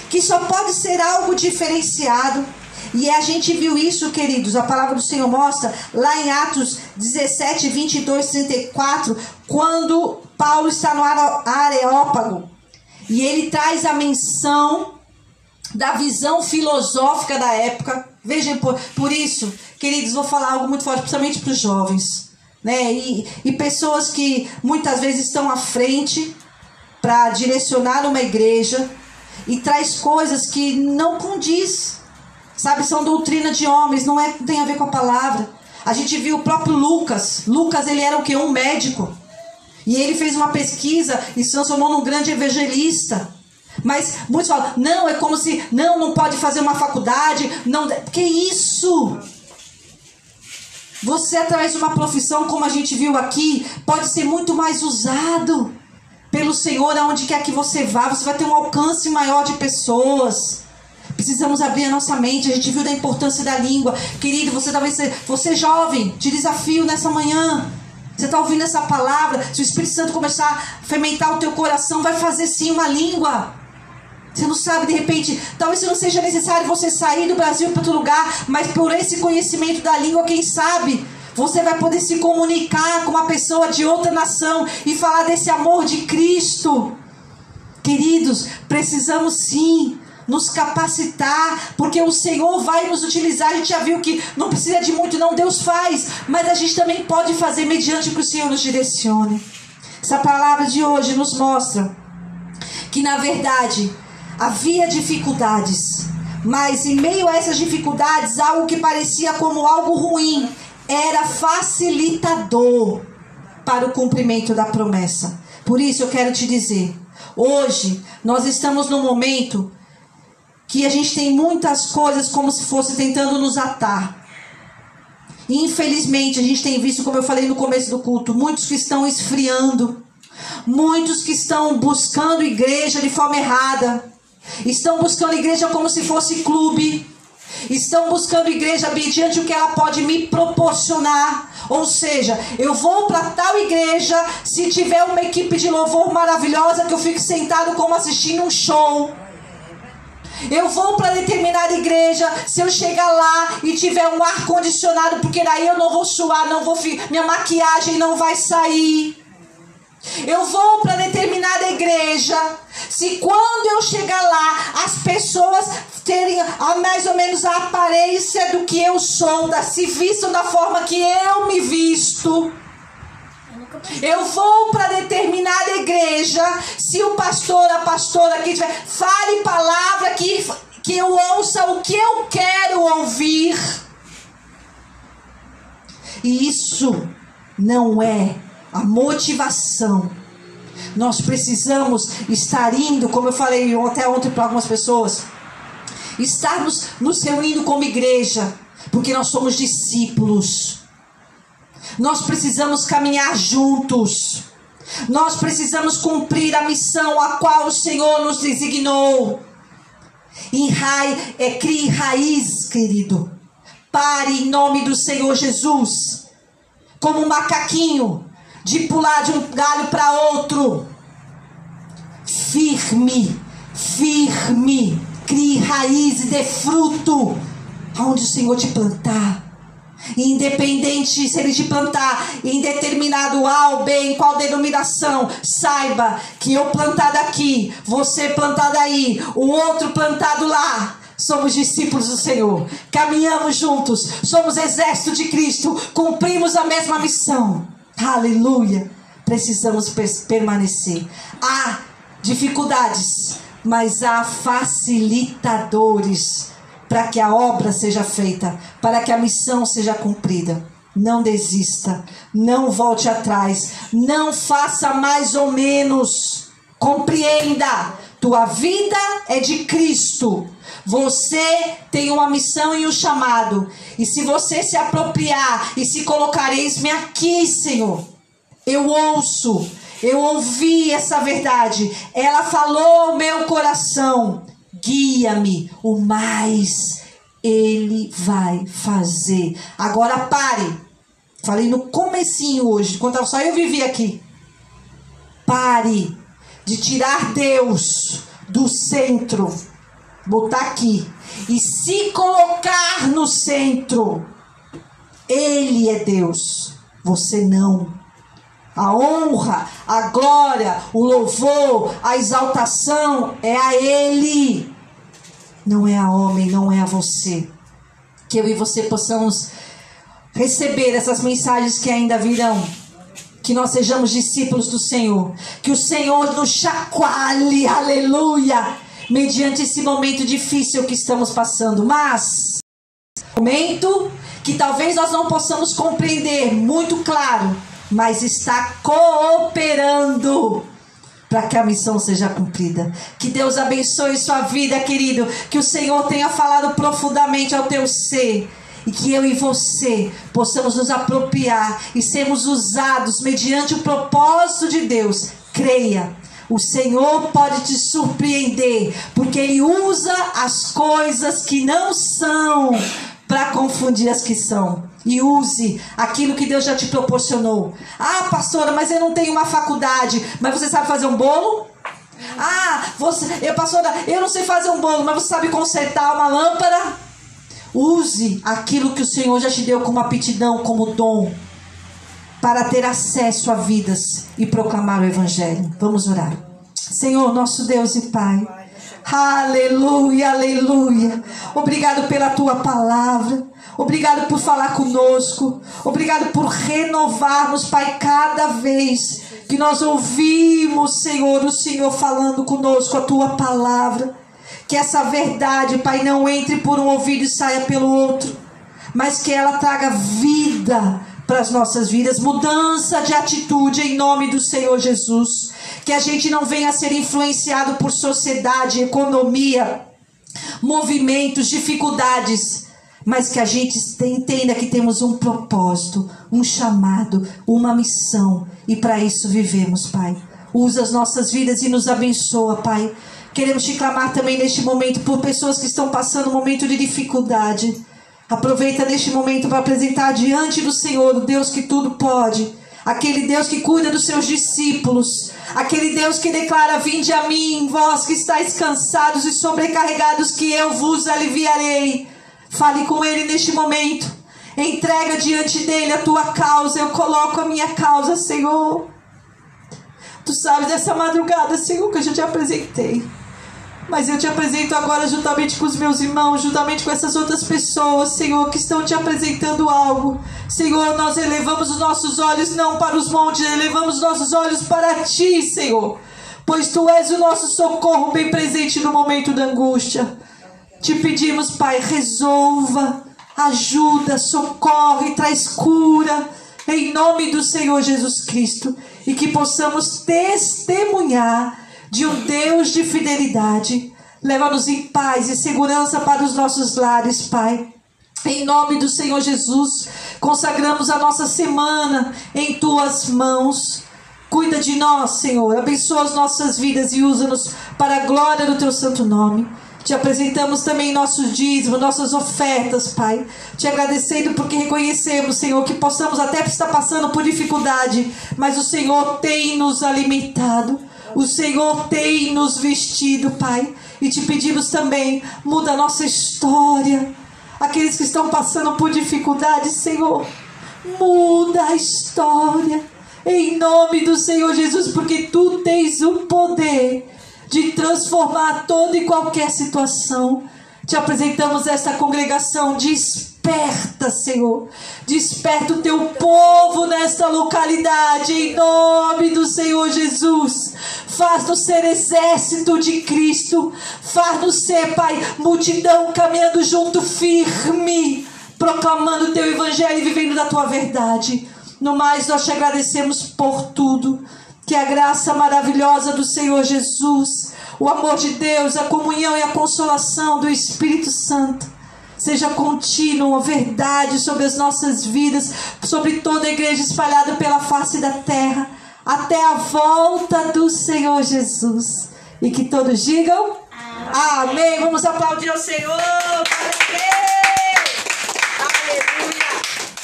que só pode ser algo diferenciado. E a gente viu isso, queridos, a palavra do Senhor mostra lá em Atos 17, 22, 34, quando Paulo está no Areópago, e ele traz a menção da visão filosófica da época. Vejam, por isso, queridos, vou falar algo muito forte, principalmente para os jovens, né? E pessoas que muitas vezes estão à frente para direcionar uma igreja e traz coisas que não condiz, sabe? São doutrina de homens, não tem a ver com a palavra. A gente viu o próprio Lucas. Lucas, ele era o quê? Um médico. E ele fez uma pesquisa e se transformou num grande evangelista. Mas muitos falam, não, é como se, não pode fazer uma faculdade, não, que isso? Você, através de uma profissão, como a gente viu aqui, pode ser muito mais usado pelo Senhor, aonde quer que você vá, você vai ter um alcance maior de pessoas. Precisamos abrir a nossa mente. A gente viu da importância da língua. Querido, você jovem, te desafio nessa manhã. Você está ouvindo essa palavra, se o Espírito Santo começar a fermentar o teu coração, vai fazer sim uma língua. Você não sabe, de repente, talvez não seja necessário você sair do Brasil para outro lugar, mas por esse conhecimento da língua, quem sabe, você vai poder se comunicar com uma pessoa de outra nação e falar desse amor de Cristo. Queridos, precisamos sim nos capacitar, porque o Senhor vai nos utilizar. A gente já viu que não precisa de muito, não, Deus faz, mas a gente também pode fazer mediante o que o Senhor nos direcione. Essa palavra de hoje nos mostra que, na verdade, havia dificuldades, mas em meio a essas dificuldades, algo que parecia como algo ruim era facilitador para o cumprimento da promessa. Por isso eu quero te dizer, hoje nós estamos num momento que a gente tem muitas coisas como se fosse tentando nos atar. E infelizmente a gente tem visto, como eu falei no começo do culto, muitos que estão esfriando, muitos que estão buscando igreja de forma errada, estão buscando igreja como se fosse clube, estão buscando igreja mediante o que ela pode me proporcionar. Ou seja, eu vou para tal igreja se tiver uma equipe de louvor maravilhosa que eu fico sentado como assistindo um show. Eu vou para determinada igreja se eu chegar lá e tiver um ar condicionado, porque daí eu não vou suar, minha maquiagem não vai sair. Eu vou para determinada igreja se quando eu chegar lá as pessoas terem mais ou menos a aparência do que eu sou, se vistam da forma que eu me visto. Eu vou para determinada igreja se o pastor, a pastora que tiver, fale palavra que eu ouça o que eu quero ouvir. E isso não é a motivação. Nós precisamos estar indo, como eu falei até ontem para algumas pessoas, estarmos nos reunindo como igreja, porque nós somos discípulos. Nós precisamos caminhar juntos. Nós precisamos cumprir a missão a qual o Senhor nos designou. Crie raiz, querido. Pare em nome do Senhor Jesus. Como um macaquinho, de pular de um galho para outro. Firme. Crie raiz e dê fruto aonde o Senhor te plantar. Independente se ele te plantar em determinado A ou B, em qual denominação, saiba que eu plantado aqui, você plantado aí, o outro plantado lá, somos discípulos do Senhor, caminhamos juntos, somos exército de Cristo, cumprimos a mesma missão. Aleluia. Precisamos permanecer. Há dificuldades, mas há facilitadores para que a obra seja feita, para que a missão seja cumprida. Não desista, não volte atrás, não faça mais ou menos. Compreenda, tua vida é de Cristo. Você tem uma missão e um chamado. E se você se apropriar e se colocar, eis-me aqui, Senhor. Eu ouvi essa verdade. Ela falou ao meu coração. Guia-me, o mais Ele vai fazer. Agora pare. Falei no comecinho hoje, quando só eu vivi aqui. Pare de tirar Deus do centro, botar aqui e se colocar no centro. Ele é Deus, você não. A honra, a glória, o louvor, a exaltação é a Ele. Não é a homem, não é a você. Que eu e você possamos receber essas mensagens que ainda virão. Que nós sejamos discípulos do Senhor. Que o Senhor nos chacoalhe, aleluia, mediante esse momento difícil que estamos passando. Mas, momento que talvez nós não possamos compreender muito claro. mas está cooperando para que a missão seja cumprida. Que Deus abençoe sua vida, querido. Que o Senhor tenha falado profundamente ao teu ser. E que eu e você possamos nos apropriar e sermos usados mediante o propósito de Deus. Creia, o Senhor pode te surpreender, porque Ele usa as coisas que não são para confundir as que são. E use aquilo que Deus já te proporcionou. Ah, pastora, mas eu não tenho uma faculdade. Mas você sabe fazer um bolo? Ah, pastora, eu não sei fazer um bolo, mas você sabe consertar uma lâmpada? Use aquilo que o Senhor já te deu como aptidão, como dom, para ter acesso a vidas e proclamar o Evangelho. Vamos orar. Senhor, nosso Deus e Pai, aleluia, aleluia. Obrigado pela Tua palavra. Obrigado por falar conosco. Obrigado por renovar-nos, Pai, cada vez que nós ouvimos, Senhor, o Senhor falando conosco a Tua palavra. Que essa verdade, Pai, não entre por um ouvido e saia pelo outro, mas que ela traga vida para as nossas vidas, mudança de atitude em nome do Senhor Jesus. Que a gente não venha a ser influenciado por sociedade, economia, movimentos, dificuldades, mas que a gente entenda que temos um propósito, um chamado, uma missão, e para isso vivemos, Pai. Usa as nossas vidas e nos abençoa, Pai. Queremos te clamar também neste momento por pessoas que estão passando um momento de dificuldade. Aproveita neste momento para apresentar diante do Senhor, o Deus que tudo pode, aquele Deus que cuida dos seus discípulos, aquele Deus que declara: vinde a mim, vós que estáis cansados e sobrecarregados, que eu vos aliviarei. Fale com Ele neste momento, entrega diante dEle a tua causa. Eu coloco a minha causa, Senhor. Tu sabes dessa madrugada, Senhor, que eu já te apresentei, mas eu te apresento agora juntamente com os meus irmãos, juntamente com essas outras pessoas, Senhor, que estão te apresentando algo. Senhor, nós elevamos os nossos olhos não para os montes, elevamos os nossos olhos para Ti, Senhor, pois Tu és o nosso socorro bem presente no momento da angústia. Te pedimos, Pai, resolva, ajuda, socorre, traz cura, em nome do Senhor Jesus Cristo, e que possamos testemunhar de um Deus de fidelidade. Leva-nos em paz e segurança para os nossos lares, Pai. Em nome do Senhor Jesus, consagramos a nossa semana em Tuas mãos. Cuida de nós, Senhor, abençoa as nossas vidas e usa-nos para a glória do Teu santo nome. Te apresentamos também nossos dízimos, nossas ofertas, Pai. Te agradecendo porque reconhecemos, Senhor, que possamos até estar passando por dificuldade, mas o Senhor tem nos alimentado, o Senhor tem nos vestido, Pai. E te pedimos também, muda a nossa história. Aqueles que estão passando por dificuldade, Senhor, muda a história, em nome do Senhor Jesus, porque Tu tens o poder de transformar toda e qualquer situação. Te apresentamos esta congregação. Desperta, Senhor. Desperta o Teu povo nesta localidade, em nome do Senhor Jesus. Faz-nos ser exército de Cristo. Faz-nos ser, Pai, multidão caminhando junto firme, proclamando o Teu evangelho e vivendo da Tua verdade. No mais, nós Te agradecemos por tudo. Que a graça maravilhosa do Senhor Jesus, o amor de Deus, a comunhão e a consolação do Espírito Santo seja contínua, verdade sobre as nossas vidas, sobre toda a igreja espalhada pela face da terra, até a volta do Senhor Jesus. E que todos digam amém. Amém. Vamos aplaudir ao Senhor. Aleluia.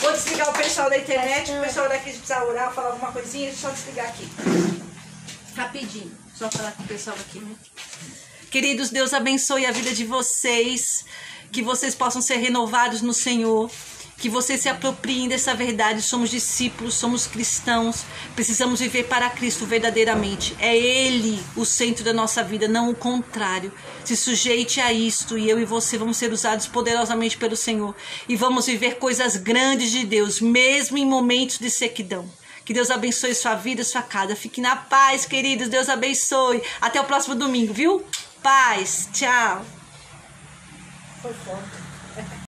Vou desligar o pessoal da internet, o pessoal daqui precisa orar, falar alguma coisinha, deixa eu desligar aqui. Rapidinho, só falar com o pessoal aqui, né? Queridos, Deus abençoe a vida de vocês, que vocês possam ser renovados no Senhor, que vocês se apropriem dessa verdade. Somos discípulos, somos cristãos, precisamos viver para Cristo verdadeiramente. É Ele o centro da nossa vida, não o contrário. Se sujeite a isto e eu e você vamos ser usados poderosamente pelo Senhor e vamos viver coisas grandes de Deus, mesmo em momentos de sequidão. Que Deus abençoe sua vida, sua casa. Fique na paz, queridos. Deus abençoe. Até o próximo domingo, viu? Paz. Tchau. Foi forte.